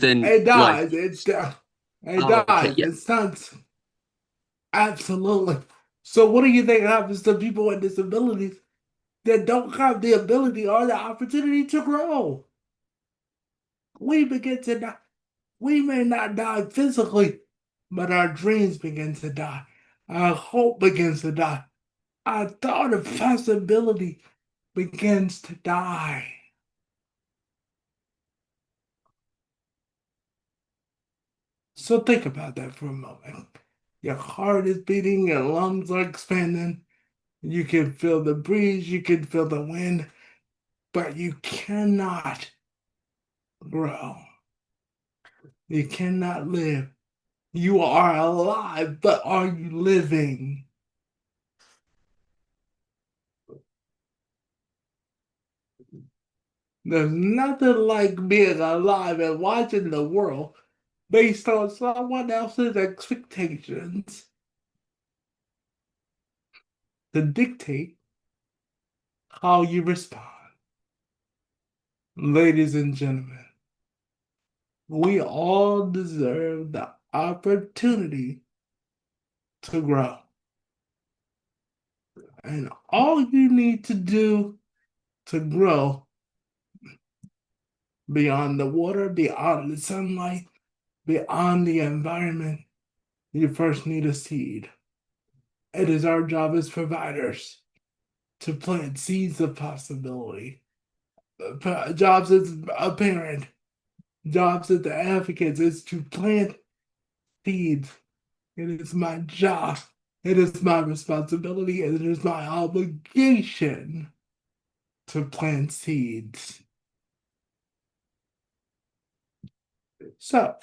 G: in
C: It dies.
G: like,
C: It
G: okay,
C: dies.
G: yeah.
C: It stunts. Absolutely. So what do you think happens to people with disabilities that don't have the ability or the opportunity to grow? We begin to die. We may not die physically, but our dreams begin to die. Our hope begins to die. Our thought of possibility begins to die. So think about that for a moment. Your heart is beating, your lungs are expanding. You can feel the breeze, you can feel the wind. but you cannot grow. You cannot live. You are alive, but are you living? There's nothing like being alive and watching the world based on someone else's expectations to dictate how you respond. Ladies and gentlemen, we all deserve the opportunity to grow. And all you need to do to grow beyond the water, beyond the sunlight, beyond the environment, you first need a seed. It is our job as providers to plant seeds of possibility. Jobs as a parent, jobs as the advocates is to plant seeds. It is my job. It is my responsibility, and it is my obligation to plant seeds. So,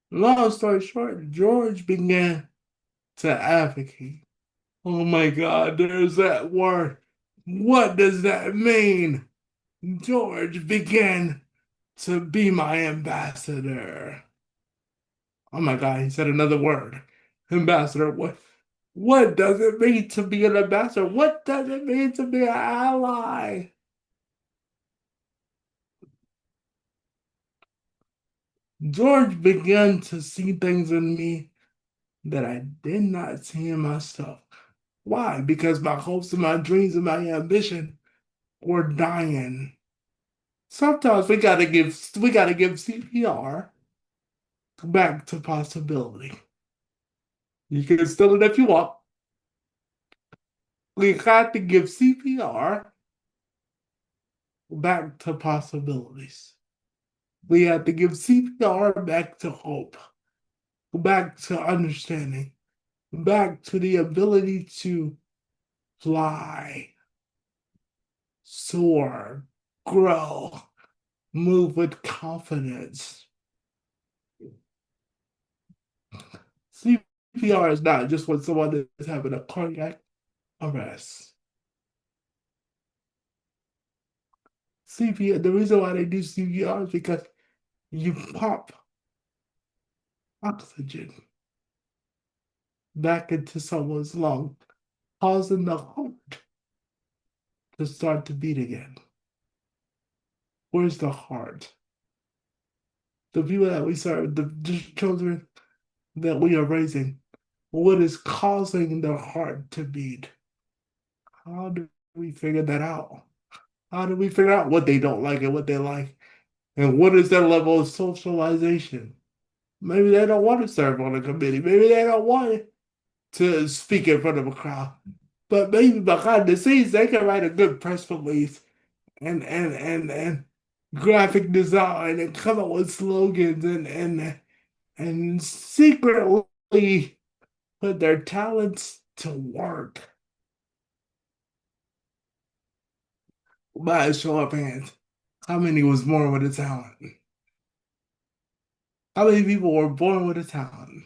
C: long story short, George began to advocate. Oh my God, there's that word. What does that mean? George began to be my ambassador. Oh my God, he said another word. Ambassador. What does it mean to be an ambassador? What does it mean to be an ally? George began to see things in me that I did not see in myself. Why? Because my hopes and my dreams and my ambition were dying. Sometimes we gotta give CPR back to possibility. You can steal it if you want. We got to give CPR back to possibilities. We have to give CPR back to hope, back to understanding, back to the ability to fly, soar, grow, move with confidence. CPR is not just when someone is having a cardiac arrest. CPR, the reason why they do CPR is because you pump oxygen back into someone's lung, causing the heart to start to beat again. Where's the heart? The people that we serve, the children that we are raising, what is causing their heart to beat? How do we figure that out? How do we figure out what they don't like and what they like? And what is their level of socialization? Maybe they don't want to serve on a committee. Maybe they don't want to speak in front of a crowd. But maybe behind the scenes, they can write a good press release and graphic design and come up with slogans and secretly put their talents to work. By a show of hands, how many was born with a talent? How many people were born with a talent?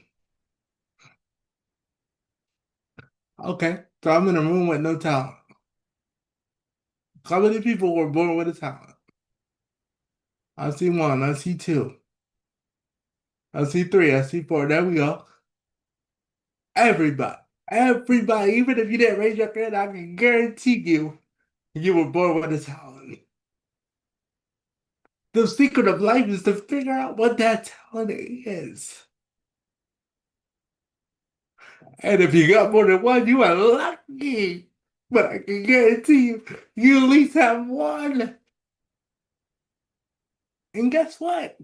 C: Okay, so I'm in a room with no talent. How many people were born with a talent? I see one, I see two, I see three, I see four. There we go. Everybody, even if you didn't raise your hand, I can guarantee you were born with a talent. The secret of life is to figure out what that talent is. And if you got more than one, you are lucky. But I can guarantee you at least have one. And guess what?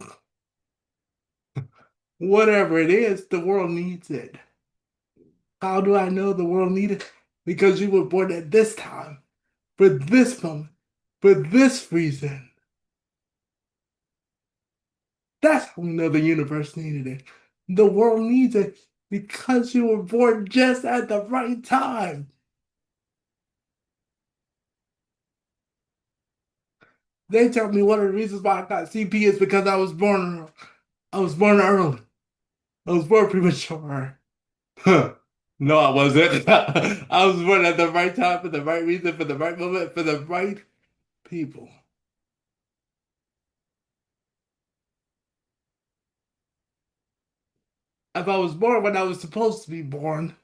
C: Whatever it is, the world needs it. How do I know the world needs it? Because you were born at this time, for this moment, for this reason. That's how we know the universe needed it. The world needs it because you were born just at the right time. They tell me one of the reasons why I got CP is because I was born early. I was born premature. No, I wasn't. I was born at the right time for the right reason, for the right moment, for the right people. If I was born when I was supposed to be born,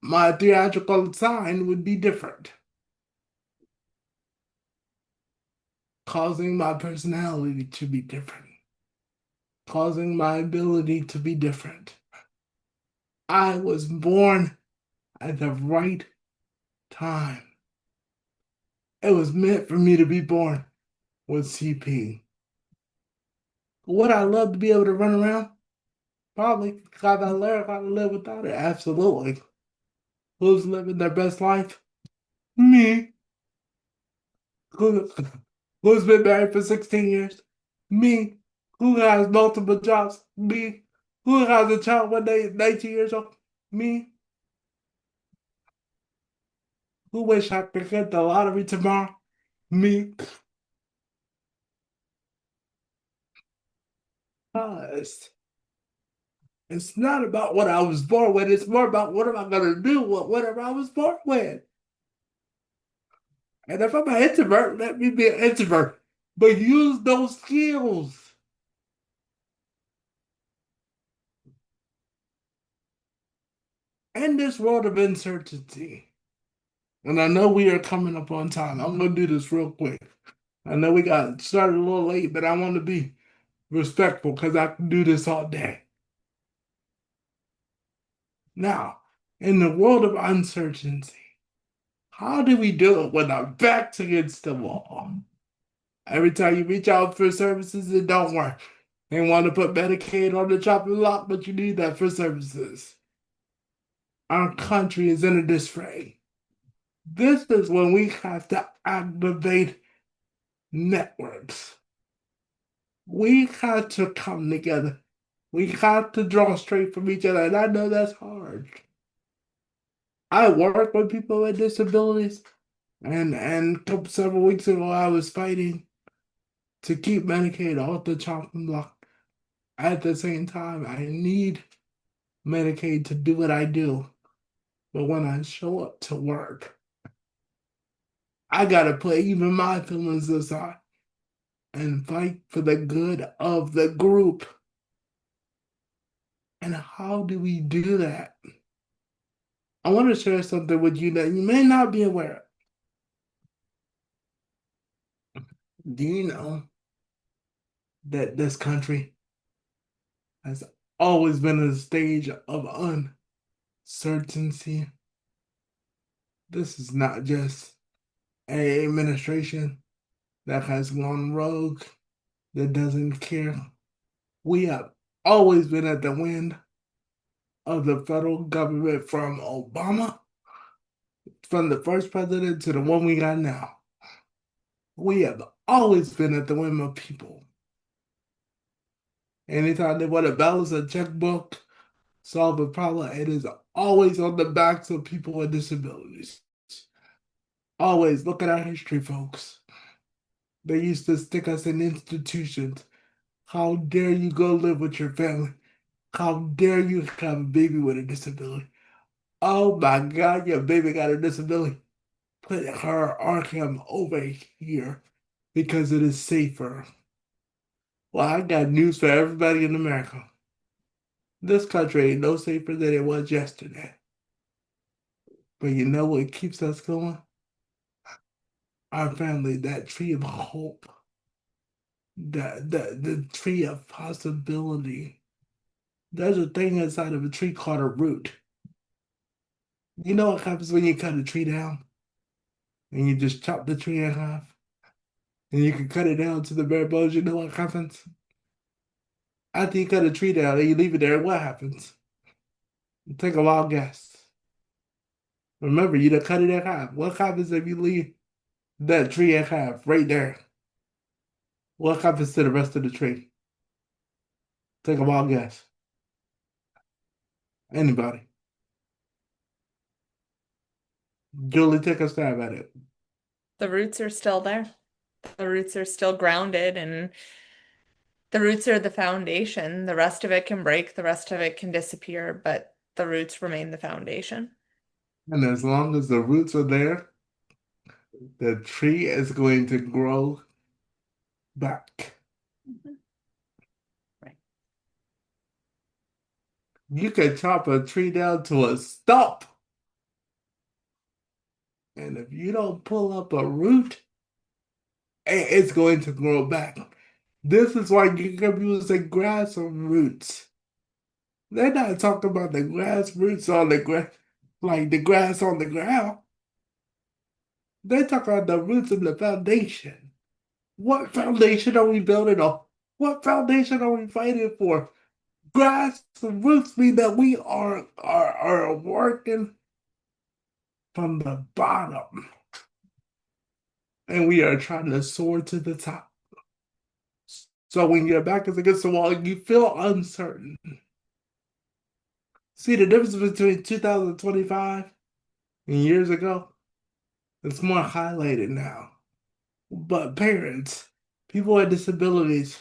C: my theatrical sign would be different, causing my personality to be different, causing my ability to be different. I was born at the right time. It was meant for me to be born with CP. Would I love to be able to run around? Probably, because I learned how to live without it. Absolutely. Who's living their best life? Me. Who, who's been married for 16 years? Me. Who has multiple jobs? Me. Who has a child when they 19 years old? Me. Who wish I could get the lottery tomorrow? Me. Us. It's not about what I was born with. It's more about what am I going to do with whatever I was born with. And if I'm an introvert, let me be an introvert. But use those skills. In this world of uncertainty, and I know we are coming up on time. I'm going to do this real quick. I know we got started a little late, but I want to be respectful because I can do this all day. Now, in the world of uncertainty, how do we do it when our back's against the wall? Every time you reach out for services, it don't work. They want to put Medicaid on the chopping block, but you need that for services. Our country is in a disarray. This is when we have to activate networks. We have to come together. We have to draw straight from each other, and I know that's hard. I work with people with disabilities, and several weeks ago I was fighting to keep Medicaid off the chopping block. At the same time, I need Medicaid to do what I do. But when I show up to work, I gotta put even my feelings aside and fight for the good of the group. And how do we do that? I want to share something with you that you may not be aware of. Do you know that this country has always been in a stage of uncertainty? This is not just an administration that has gone rogue, that doesn't care. We have always been at the wind of the federal government from Obama, from the first president to the one we got now. We have always been at the whim of people. Anytime they want to balance a checkbook, solve a problem, it is always on the backs of people with disabilities. Always look at our history, folks. They used to stick us in institutions. How dare you go live with your family? How dare you have a baby with a disability? Oh my God, your baby got a disability. Put her or him over here because it is safer. Well, I got news for everybody in America. This country ain't no safer than it was yesterday. But you know what keeps us going? Our family, that tree of hope, the tree of possibility. There's a thing inside of a tree called a root. You know what happens when you cut a tree down? And you just chop the tree in half? And you can cut it down to the bare bones. You know what happens? After you cut a tree down and you leave it there, what happens? Take a wild guess. Remember, you done cut it in half. What happens if you leave that tree in half right there? What happens to the rest of the tree? Take a wild guess. Anybody? Julie, take a stab at it.
B: The roots are still there. The roots are still grounded, and the roots are the foundation. The rest of it can break, the rest of it can disappear, but the roots remain the foundation.
C: And as long as the roots are there, the tree is going to grow back.
B: Right.
C: You can chop a tree down to a stump. And if you don't pull up a root, it's going to grow back. This is why you can use the grass roots. They're not talking about the grass roots on the grass, like the grass on the ground. They're talking about the roots of the foundation. What foundation are we building on? What foundation are we fighting for? Grass roots mean that we are working from the bottom. And we are trying to soar to the top. So when your back is against the wall, you feel uncertain. See the difference between 2025 and years ago? It's more highlighted now. But parents, people with disabilities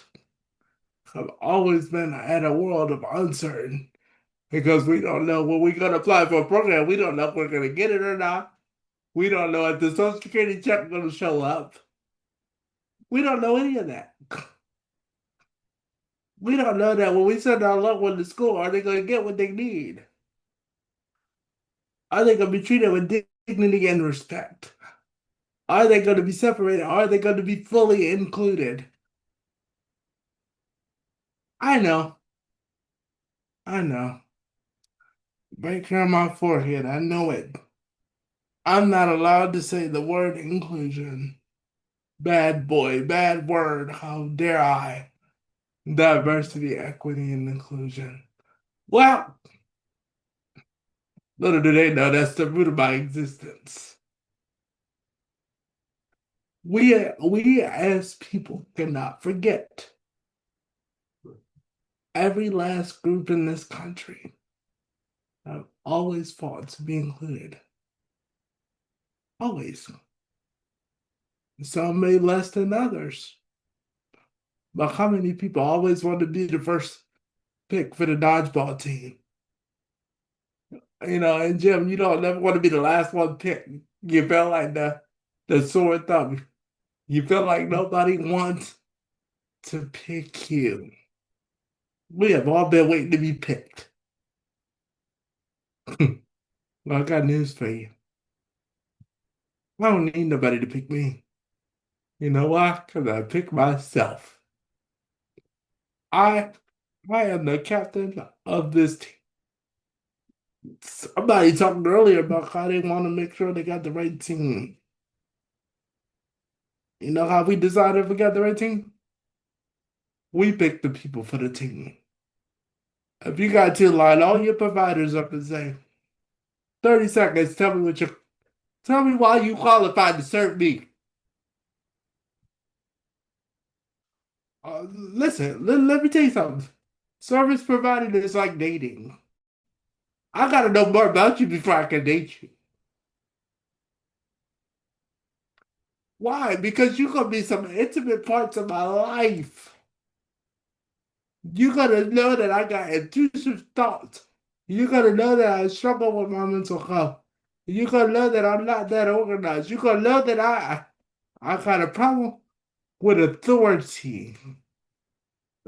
C: have always been at a world of uncertain because we don't know when we're going to apply for a program. We don't know if we're going to get it or not. We don't know if the Social Security check is going to show up. We don't know any of that. We don't know that when we send our loved one to school, are they going to get what they need? Are they going to be treated with dignity and respect? Are they going to be separated? Are they going to be fully included? I know. Right here on my forehead, I know it. I'm not allowed to say the word inclusion. Bad boy, bad word. How dare I? Diversity, equity, and inclusion. Well, little do they know that's the root of my existence. We as people cannot forget every last group in this country have always fought to be included. Always. Some may less than others. But how many people always want to be the first pick for the dodgeball team? And Jim, you don't never want to be the last one picked. You feel like the sore thumb. You feel like nobody wants to pick you. We have all been waiting to be picked. Well, I got news for you. I don't need nobody to pick me. You know why? Because I pick myself. I am the captain of this team. Somebody talked earlier about how they want to make sure they got the right team. You know how we decided if we got the right team? We picked the people for the team. If you got to line all your providers up and say, 30 seconds, tell me why you qualified to serve me. Listen, let me tell you something. Service providing is like dating. I gotta know more about you before I can date you. Why? Because you're gonna be some intimate parts of my life. You're gonna know that I got intrusive thoughts. You're gonna know that I struggle with my mental health. You're gonna know that I'm not that organized. You're gonna know that I got a problem with authority.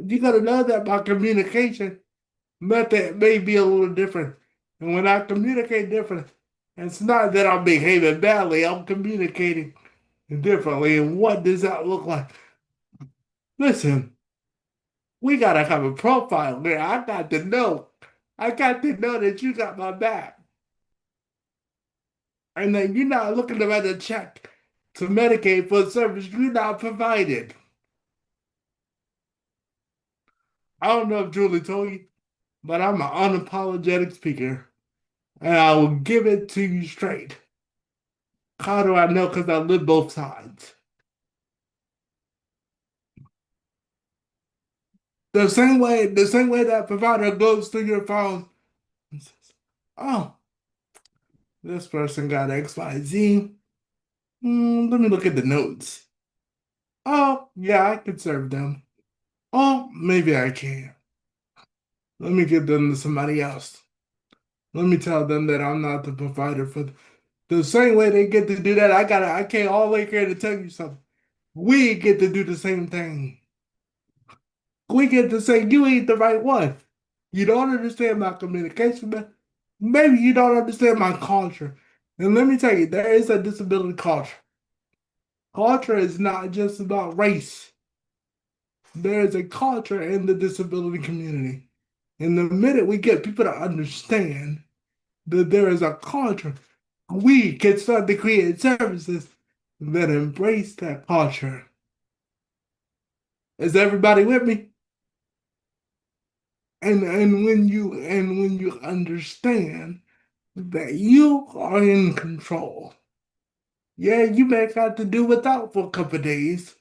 C: You're gonna know that my communication method may be a little different. And when I communicate different, it's not that I'm behaving badly, I'm communicating differently. And what does that look like? Listen, we gotta have a profile there. I got to know. I got to know that you got my back. And then you're not looking to write a check to Medicaid for a service you're not provided. I don't know if Julie told you, but I'm an unapologetic speaker. And I will give it to you straight. How do I know? Because I live both sides. The same way that provider goes through your phone and says, oh, this person got XYZ. Let me look at the notes. Oh, yeah, I could serve them. Oh, maybe I can. Let me give them to somebody else. Let me tell them that I'm not the provider for the same way they get to do that. I can't all the way here to tell you something. We get to do the same thing. We get to say you ain't the right one. You don't understand my communication, man. Maybe you don't understand my culture. And let me tell you, there is a disability culture. Culture is not just about race. There is a culture in the disability community. And the minute we get people to understand that there is a culture, we can start to create services that embrace that culture. Is everybody with me? And when you understand that you are in control, yeah, you may have to do without for a couple of days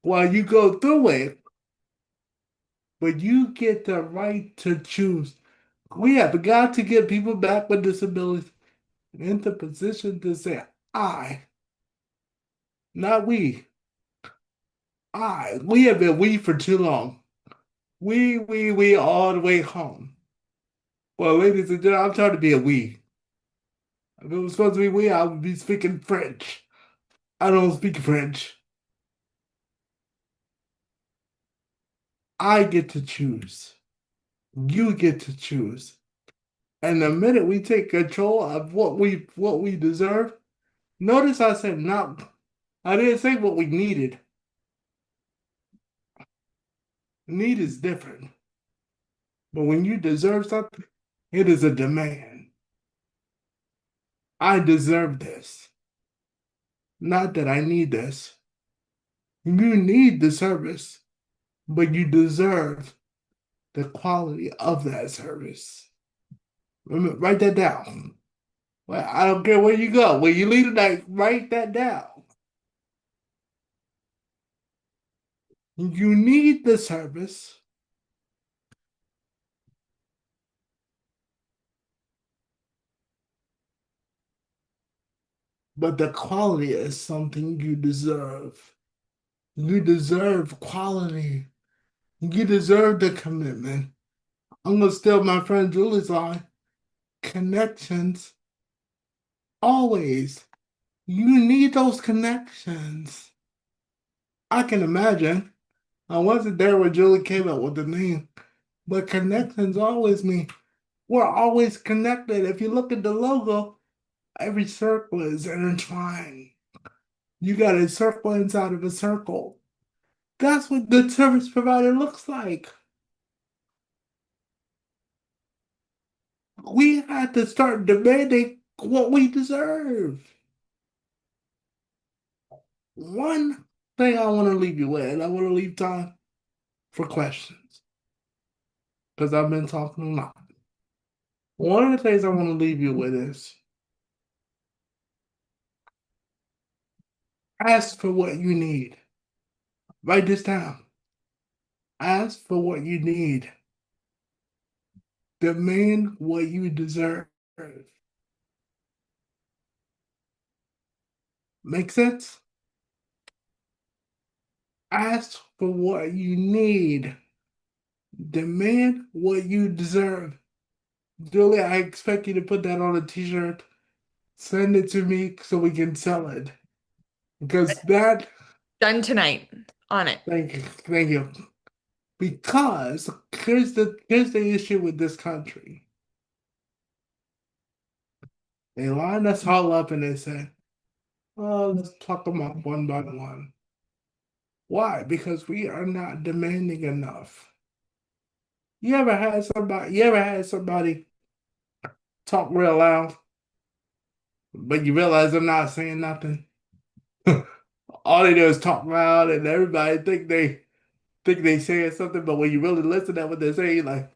C: while you go through it, but you get the right to choose. We have got to get people back with disabilities into position to say, I, not we. We have been we for too long. We all the way home. Well, ladies and gentlemen, I'm trying to be a we. If it was supposed to be we, I would be speaking French. I don't speak French. I get to choose. You get to choose. And the minute we take control of what we deserve, notice I said not. I didn't say what we needed. Need is different. But when you deserve something, it is a demand. I deserve this. Not that I need this. You need the service, but you deserve the quality of that service. Remember, write that down. Well, I don't care where you go. When you leave tonight, write that down. You need the service, but the quality is something you deserve. You deserve quality. You deserve the commitment. I'm gonna steal my friend Julie's line. Connections. Always. You need those connections. I can imagine. I wasn't there when Julie came up with the name, but connections always mean we're always connected. If you look at the logo, every circle is intertwined. You got a circle inside of a circle. That's what good service provider looks like. We had to start demanding what we deserve. One thing I want to leave you with, and I want to leave time for questions because I've been talking a lot. One of the things I want to leave you with is ask for what you need. Write this down. Ask for what you need. Demand what you deserve. Make sense? Ask for what you need. Demand what you deserve. Julie, I expect you to put that on a t-shirt. Send it to me so we can sell it. Because that,
B: Done tonight. On it.
C: thank you. Because here's the issue with this country. They line us all up and they say, oh, let's pluck them up one by one. Why? Because we are not demanding enough. You ever had somebody talk real loud, but you realize they're not saying nothing? All they do is talk loud and everybody think they saying something, but when you really listen to what they're saying, you're like,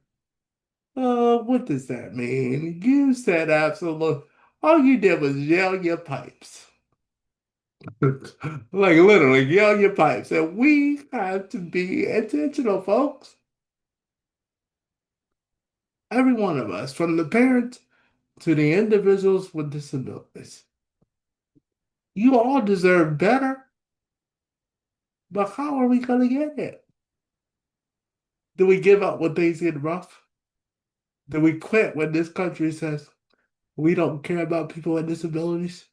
C: oh, what does that mean? You said absolute. All you did was yell your pipes. Like literally yell your pipes. And we have to be intentional, folks. Every one of us, from the parents to the individuals with disabilities. You all deserve better. But how are we gonna get it? Do we give up when things get rough? Do we quit when this country says we don't care about people with disabilities?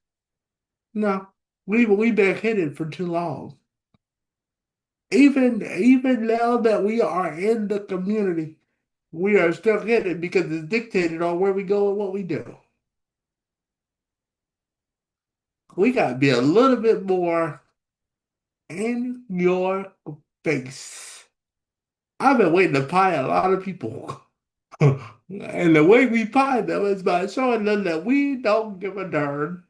C: No, we've been hidden for too long. Even now that we are in the community, we are still hidden because it's dictated on where we go and what we do. We gotta be a little bit more in your face. I've been waiting to pie a lot of people. And the way we pie them is by showing them that we don't give a darn.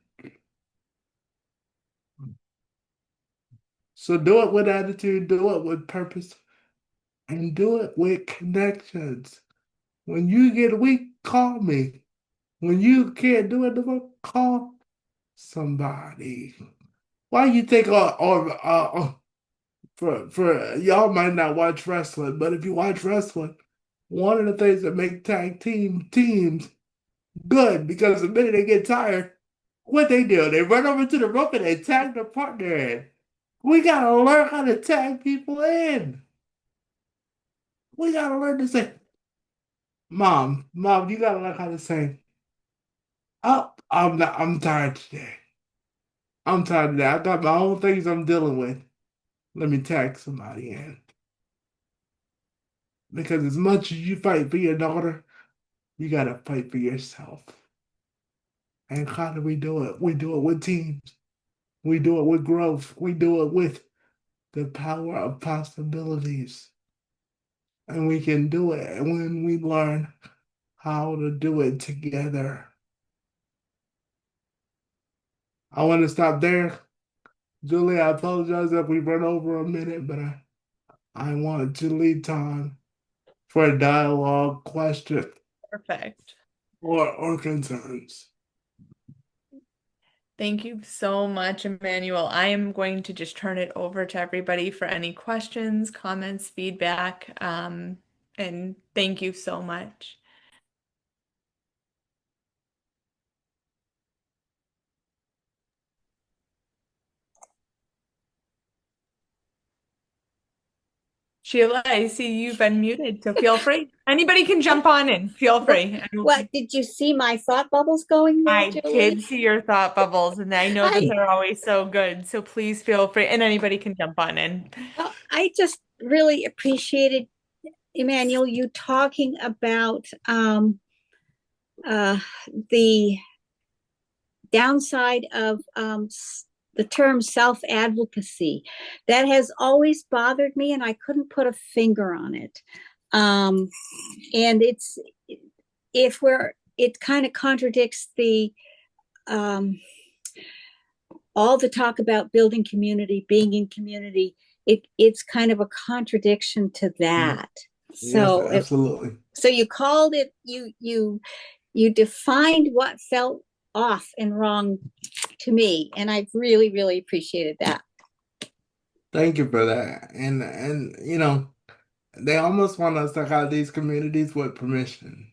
C: So do it with attitude, do it with purpose, and do it with connections. When you get weak, call me. When you can't do it, call somebody. Why you think for y'all might not watch wrestling, but if you watch wrestling, one of the things that make tag teams good, because the minute they get tired, what they do, they run over to the rope and they tag their partner in. We gotta learn how to tag people in. We gotta learn to say, Mom, you gotta learn how to say, oh, I'm tired today. I'm tired today. I got my own things I'm dealing with. Let me tag somebody in. Because as much as you fight for your daughter, you gotta fight for yourself. And how do we do it? We do it with teams. We do it with growth. We do it with the power of possibilities. And we can do it when we learn how to do it together. I want to stop there. Julie, I apologize if we run over a minute, but I want to leave time for a dialogue, question,
B: Perfect.
C: or concerns.
B: Thank you so much, Emmanuel. I am going to just turn it over to everybody for any questions, comments, feedback, and thank you so much. Sheila, I see you've been muted, so feel free. Anybody can jump on in. Feel free.
E: What, did you see my thought bubbles going there,
B: I
E: Julie?
B: did see your thought bubbles, and I know that
E: I-
B: they're always so good. So please feel free, and anybody can jump on in.
E: Well, I just really appreciated, Emmanuel, you talking about the downside of the term self-advocacy. That has always bothered me, and I couldn't put a finger on it. And it kind of contradicts the all the talk about building community, being in community. It's kind of a contradiction to that. So
C: yes, absolutely.
E: So you called it, you defined what felt off and wrong to me, and I've really, really appreciated that.
C: Thank you for that. And they almost want us to have these communities with permission.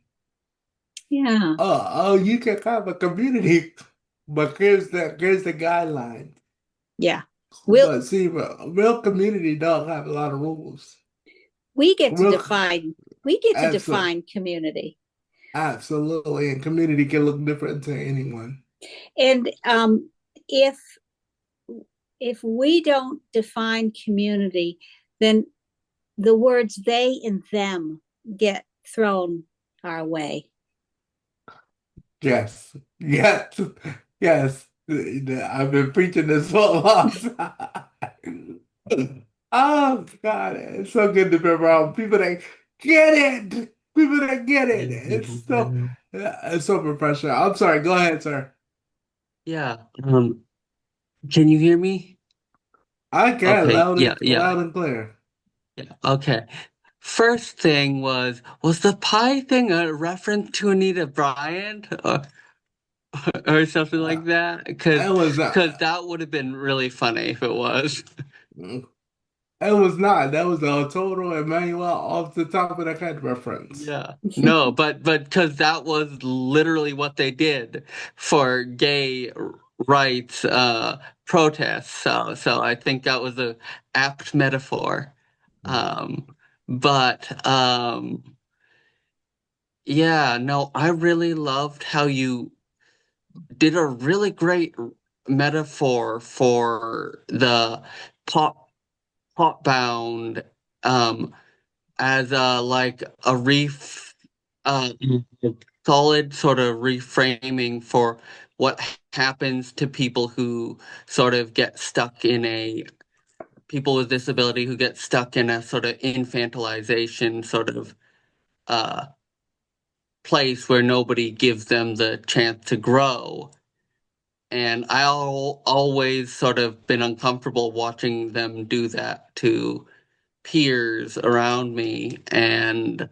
E: Yeah.
C: Oh, you can have a community, but here's the guideline.
E: Yeah.
C: But see, a real community don't have a lot of rules.
E: We get to
C: Real-
E: define. We get to
C: Absolutely.
E: define community.
C: Absolutely, and community can look different to anyone.
E: And if we don't define community, then the words they and them get thrown our way.
C: Yes, yes, yes. I've been preaching this for a long time. Oh God, it's so good to be around people that get it. People that get it. It's so refreshing. I'm sorry. Go ahead, sir.
G: Yeah. Can you hear me?
C: I can
G: Okay,
C: loud
G: yeah.
C: and clear.
G: Yeah. Okay. First thing was the pie thing a reference to Anita Bryant or something like that? Because
C: It was
G: that would have been really funny if it was.
C: It was not. That was a total Emmanuel off the top of the head reference.
G: Yeah. No, but because that was literally what they did for gay rights protests. So I think that was a apt metaphor. But yeah, no, I really loved how you did a really great metaphor for the pop bound as a like a uh solid sort of reframing for what happens to people who sort of get stuck in a people with disability who get stuck in a sort of infantilization sort of uh place where nobody gives them the chance to grow. And always sort of been uncomfortable watching them do that to peers around me. And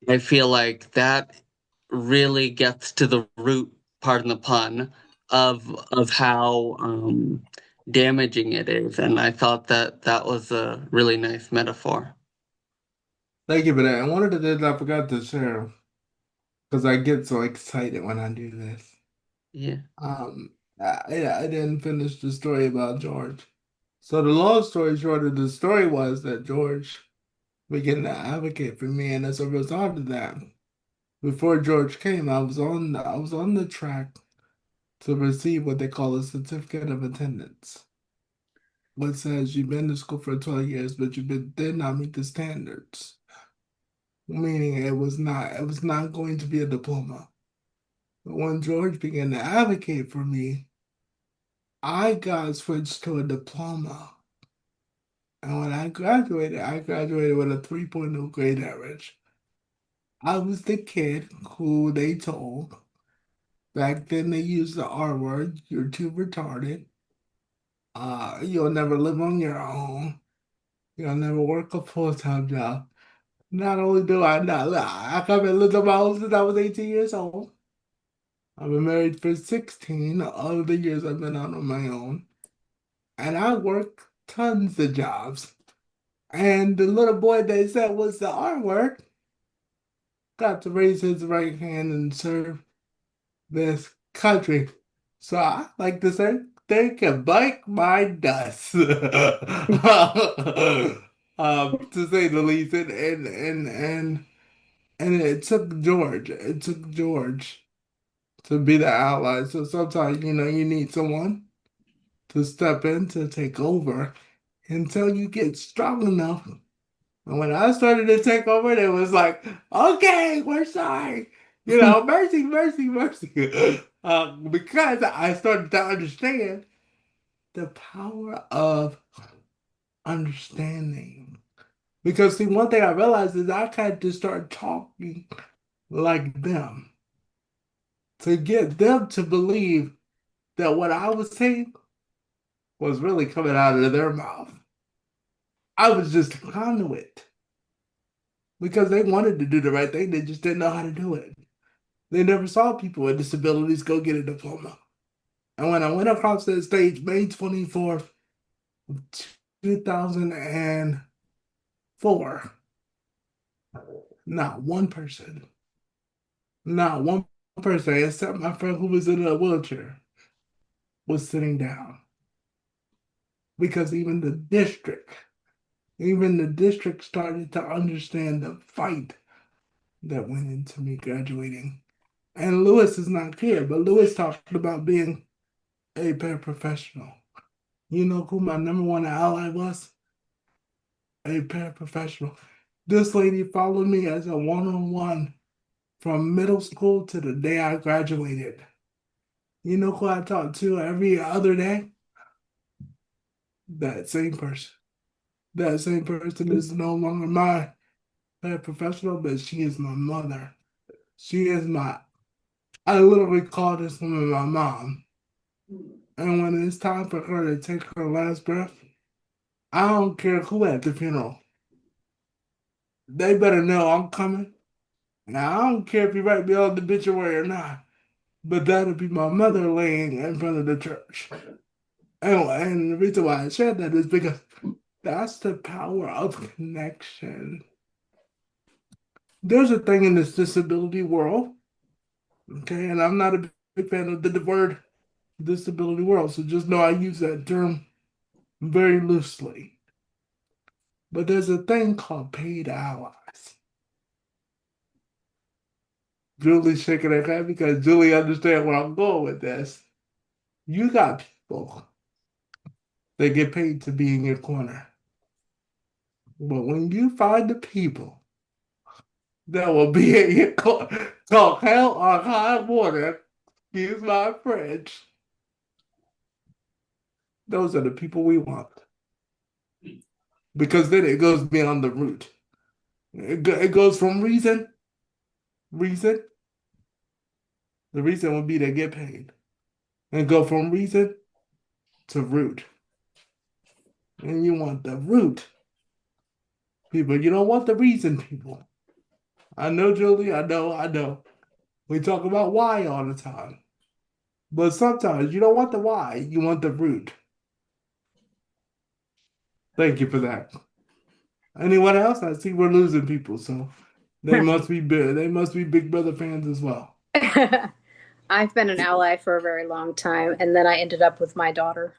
G: I feel like that really gets to the root, pardon the pun, of how damaging it is. And I thought that that was a really nice metaphor.
C: Thank you for that. And one of the things I forgot to share, because I get so excited when I do this.
G: Yeah.
C: I didn't finish the story about George. So the long story short of the story was that George began to advocate for me, and as a result of that, before George came, I was on the track to receive what they call a certificate of attendance, which says you've been to school for 12 years, but did not meet the standards. Meaning it was not going to be a diploma. But when George began to advocate for me, I got switched to a diploma. And when I graduated with a 3.0 grade average. I was the kid who they told back then they used the R word, you're too retarded. You'll never live on your own. You'll never work a full-time job. Not only do I not, I haven't lived on my own since I was 18 years old. I've been married for 16 of the years I've been out on my own. And I work tons of jobs. And the little boy they said was the R word got to raise his right hand and serve this country. So I like to say they can bite my dust. To say the least. And it took George. It took George to be the ally. So sometimes, you need someone to step in to take over until you get strong enough. And when I started to take over, it was like, okay, we're sorry. Mercy, mercy, mercy. Because I started to understand the power of understanding. Because, see, one thing I realized is I had to start talking like them to get them to believe that what I was saying was really coming out of their mouth. I was just a conduit because they wanted to do the right thing, they just didn't know how to do it. They never saw people with disabilities go get a diploma. And when I went across that stage, May 24th, 2004, not one person, not one person, except my friend who was in a wheelchair, was sitting down. Because even the district started to understand the fight that went into me graduating. And Lewis is not here, but Lewis talked about being a paraprofessional. You know who my number one ally was? A paraprofessional. This lady followed me as a one-on-one from middle school to the day I graduated. You know who I talked to every other day? That same person. That same person is no longer my paraprofessional, but she is my mother. I literally call this woman my mom. And when it's time for her to take her last breath, I don't care who at the funeral. They better know I'm coming. Now, I don't care if you write me on the obituary or not, but that'll be my mother laying in front of the church. And the reason why I said that is because that's the power of connection. There's a thing in this disability world, okay, and I'm not a big fan of the word disability world. So just know I use that term very loosely. But there's a thing called paid allies. Julie's shaking her head because Julie understands where I'm going with this. You got people that get paid to be in your corner. But when you find the people that will be in your corner, talk hell or high water, excuse my French, those are the people we want. Because then it goes beyond the root. It goes from reason. The reason would be to get paid. And go from reason to root. And you want the root people. You don't want the reason people. I know, Julie, I know. We talk about why all the time. But sometimes you don't want the why, you want the root. Thank you for that. Anyone else? I see we're losing people, so they must be big. They must be Big Brother fans as well.
H: I've been an ally for a very long time, and then I ended up with my daughter.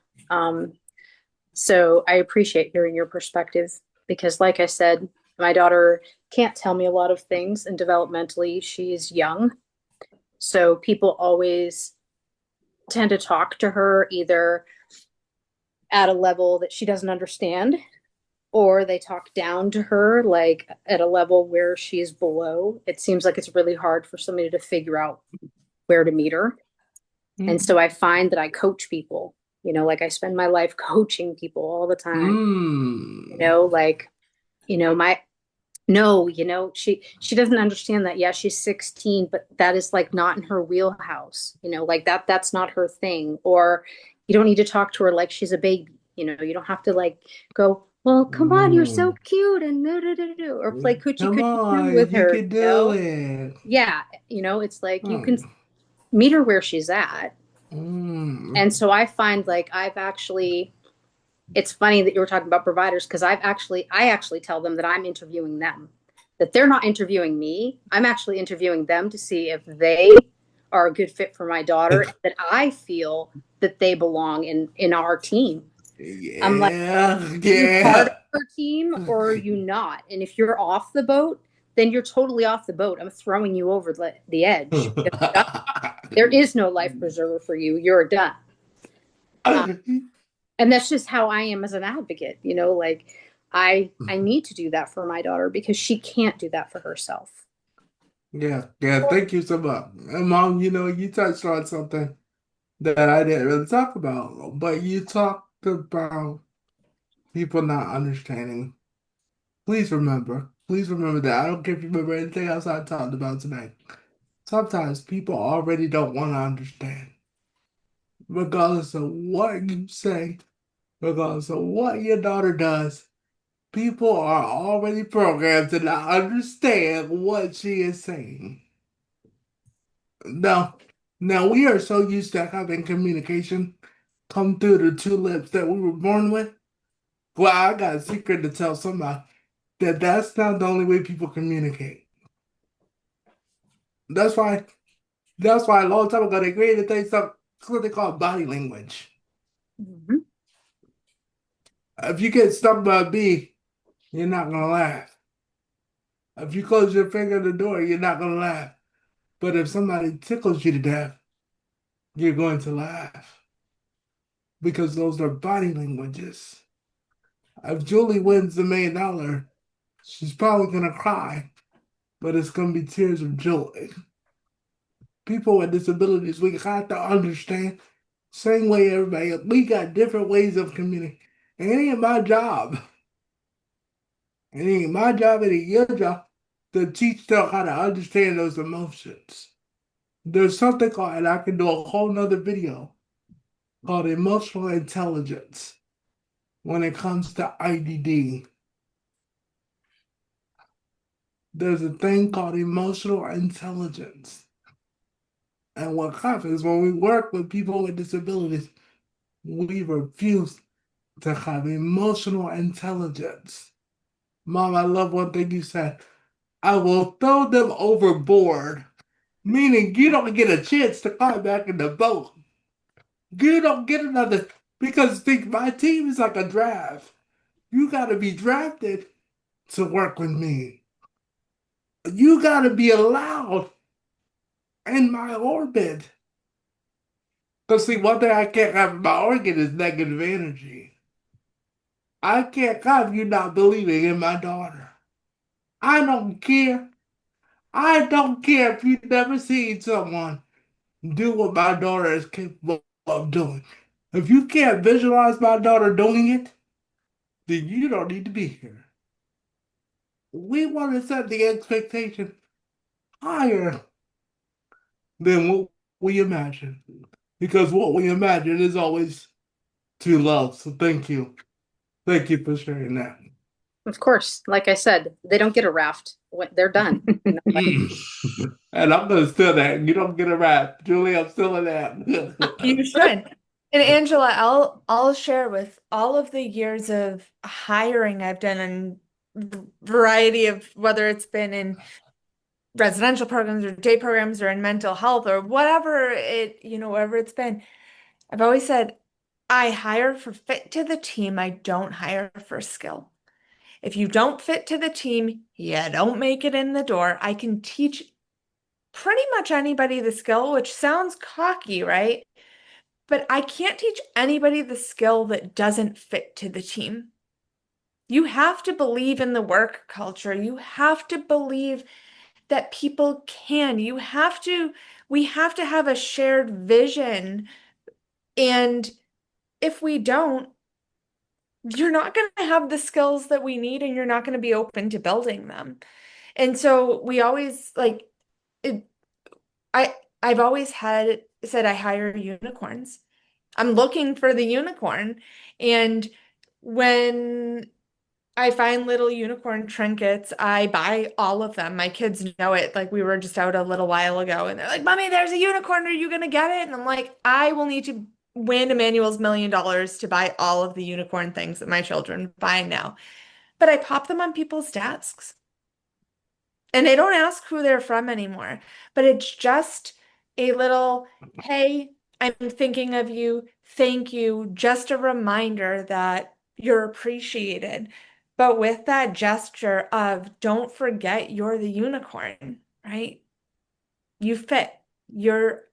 H: So I appreciate hearing your perspective because, like I said, my daughter can't tell me a lot of things, and developmentally, she's young. So people always tend to talk to her either at a level that she doesn't understand, or they talk down to her like at a level where she's below. It seems like it's really hard for somebody to figure out where to meet her. And so I find that I coach people, like I spend my life coaching people all the time. She doesn't understand that. Yeah, she's 16, but that is like not in her wheelhouse, like that's not her thing. Or you don't need to talk to her like she's a baby. You don't have to like go, well, come on, you're so cute and or play coochie coochie with her.
C: You can do it.
H: Yeah, it's like you can meet her where she's at. And so I find like it's funny that you were talking about providers because I actually tell them that I'm interviewing them, that they're not interviewing me. I'm actually interviewing them to see if they are a good fit for my daughter, that I feel that they belong in our team.
C: Yeah,
H: I'm like, you're part of her team or are you not? And if you're off the boat, then you're totally off the boat. I'm throwing you over the edge. There is no life preserver for you. You're done. And that's just how I am as an advocate. Like I need to do that for my daughter because she can't do that for herself.
C: Yeah. Thank you so much. And Mom, you touched on something that I didn't really talk about, but you talked about people not understanding. Please remember that. I don't care if you remember anything else I talked about tonight. Sometimes people already don't want to understand. Regardless of what you say, regardless of what your daughter does, people are already programmed to not understand what she is saying. Now we are so used to having communication come through the two lips that we were born with. Well, I got a secret to tell somebody that's not the only way people communicate. That's why a long time ago they created things what they call body language. If you get stung by a bee, you're not gonna laugh. If you close your finger at the door, you're not gonna laugh. But if somebody tickles you to death, you're going to laugh. Because those are body languages. If Julie wins the $1 million, she's probably gonna cry, but it's gonna be tears of joy. People with disabilities, we have to understand. Same way everybody else. We got different ways of communicating. And it ain't my job. It ain't my job, it ain't your job to teach them how to understand those emotions. There's something called, and I can do a whole nother video, called emotional intelligence when it comes to IDD. There's a thing called emotional intelligence. And what happens when we work with people with disabilities, we refuse to have emotional intelligence. Mom, I love one thing you said. I will throw them overboard, meaning you don't get a chance to climb back in the boat. You don't get another because think my team is like a draft. You got to be drafted to work with me. You got to be allowed in my orbit. Because see, one thing I can't have in my orbit is negative energy. I can't have you not believing in my daughter. I don't care. I don't care if you've never seen someone do what my daughter is capable of doing. If you can't visualize my daughter doing it, then you don't need to be here. We want to set the expectation higher than what we imagine. Because what we imagine is always too low. So thank you. Thank you for sharing that.
H: Of course, like I said, they don't get a raft when they're done.
C: And I'm gonna steal that. You don't get a rap. Julie, I'm stealing that.
B: You should. And Angela, I'll share with all of the years of hiring I've done in variety of whether it's been in residential programs or day programs or in mental health or whatever wherever it's been. I've always said I hire for fit to the team. I don't hire for skill. If you don't fit to the team, you don't make it in the door. I can teach pretty much anybody the skill, which sounds cocky, right? But I can't teach anybody the skill that doesn't fit to the team. You have to believe in the work culture. You have to believe that people can. We have to have a shared vision. And if we don't, you're not going to have the skills that we need and you're not going to be open to building them. And so we always I've always said I hire unicorns. I'm looking for the unicorn. And when I find little unicorn trinkets, I buy all of them. My kids know it. Like we were just out a little while ago and they're like, Mommy, there's a unicorn. Are you going to get it? And I'm like, I will need to win Emmanuel's $1 million to buy all of the unicorn things that my children buy now. But I pop them on people's desks. And they don't ask who they're from anymore. But it's just a little, hey, I'm thinking of you. Thank you. Just a reminder that you're appreciated. But with that gesture of don't forget you're the unicorn, right? You fit. You're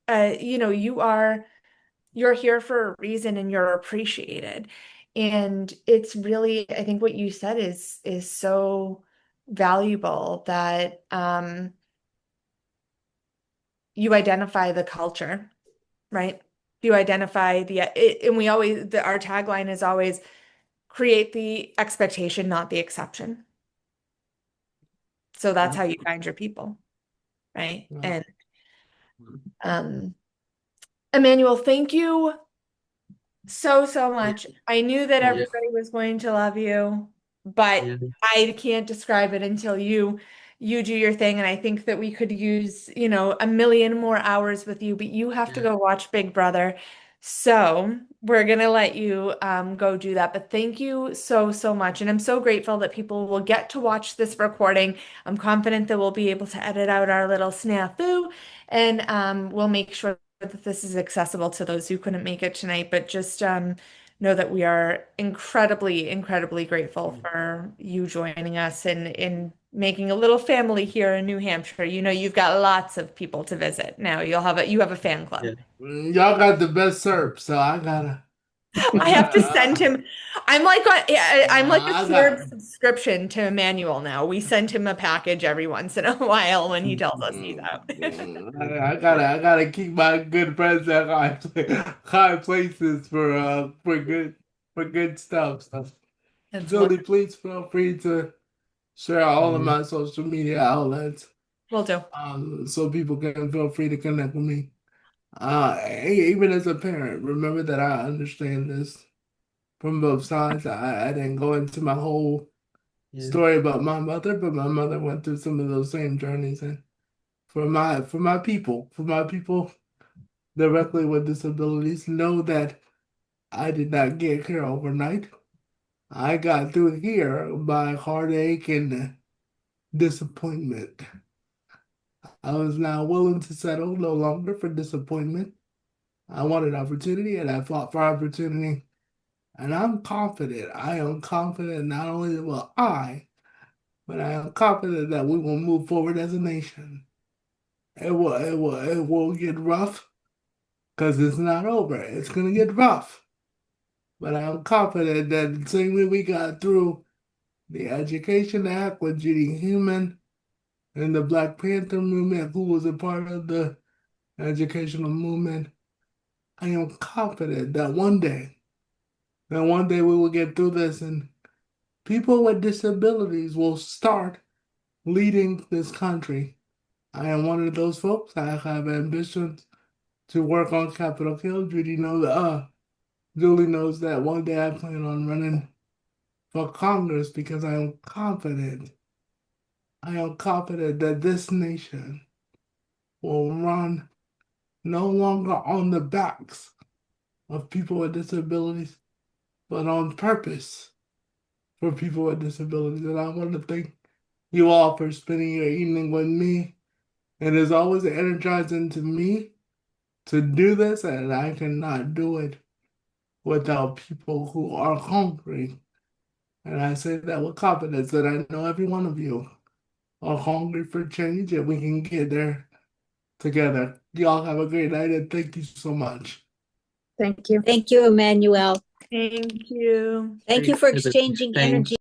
B: you're here for a reason and you're appreciated. And it's really, I think what you said is so valuable that you identify the culture, right? You identify and we always, our tagline is always create the expectation, not the exception. So that's how you find your people, right?
C: Yeah.
B: And Emmanuel, thank you so much. I knew that everybody was going to love you, but I can't describe it until you do your thing. And I think that we could use, 1 million more hours with you, but you have to go watch Big Brother. So we're gonna let you go do that. But thank you so much. And I'm so grateful that people will get to watch this recording. I'm confident that we'll be able to edit out our little snafu and we'll make sure that this is accessible to those who couldn't make it tonight, but just know that we are incredibly grateful for you joining us and in making a little family here in New Hampshire. You've got lots of people to visit now. You have a fan club.
C: Y'all got the best syrup, so I gotta.
B: I have to send him. I'm like a syrup subscription to Emmanuel now. We send him a package every once in a while when he tells us he's out.
C: I gotta keep my good friends at high places for good stuff. So, Julie, please feel free to share all of my social media outlets.
B: Will do.
C: So people can feel free to connect with me. Even as a parent, remember that I understand this from both sides. I didn't go into my whole story about my mother, but my mother went through some of those same journeys. And for my people directly with disabilities, know that I did not get here overnight. I got through here by heartache and disappointment. I was now willing to settle no longer for disappointment. I wanted opportunity and I fought for opportunity. And I'm confident, I am confident not only will but I am confident that we will move forward as a nation. It will get rough because it's not over. It's gonna get rough. But I'm confident that the same way we got through the Education Act with Judy Heumann and the Black Panther movement, who was a part of the educational movement, I am confident that one day we will get through this and people with disabilities will start leading this country. I am one of those folks. I have ambitions to work on Capitol Hill. Julie knows that one day I plan on running for Congress because I am confident that this nation will run no longer on the backs of people with disabilities, but on purpose for people with disabilities. And I want to thank you all for spending your evening with me. It is always energizing to me to do this, and I cannot do it without people who are hungry. And I say that with confidence that I know every one of you are hungry for change and we can get there together. Y'all have a great night and thank you so much.
H: Thank you.
E: Thank you, Emmanuel.
B: Thank you.
E: Thank you for
G: Thank you.
E: exchanging
G: Thanks.
E: energy.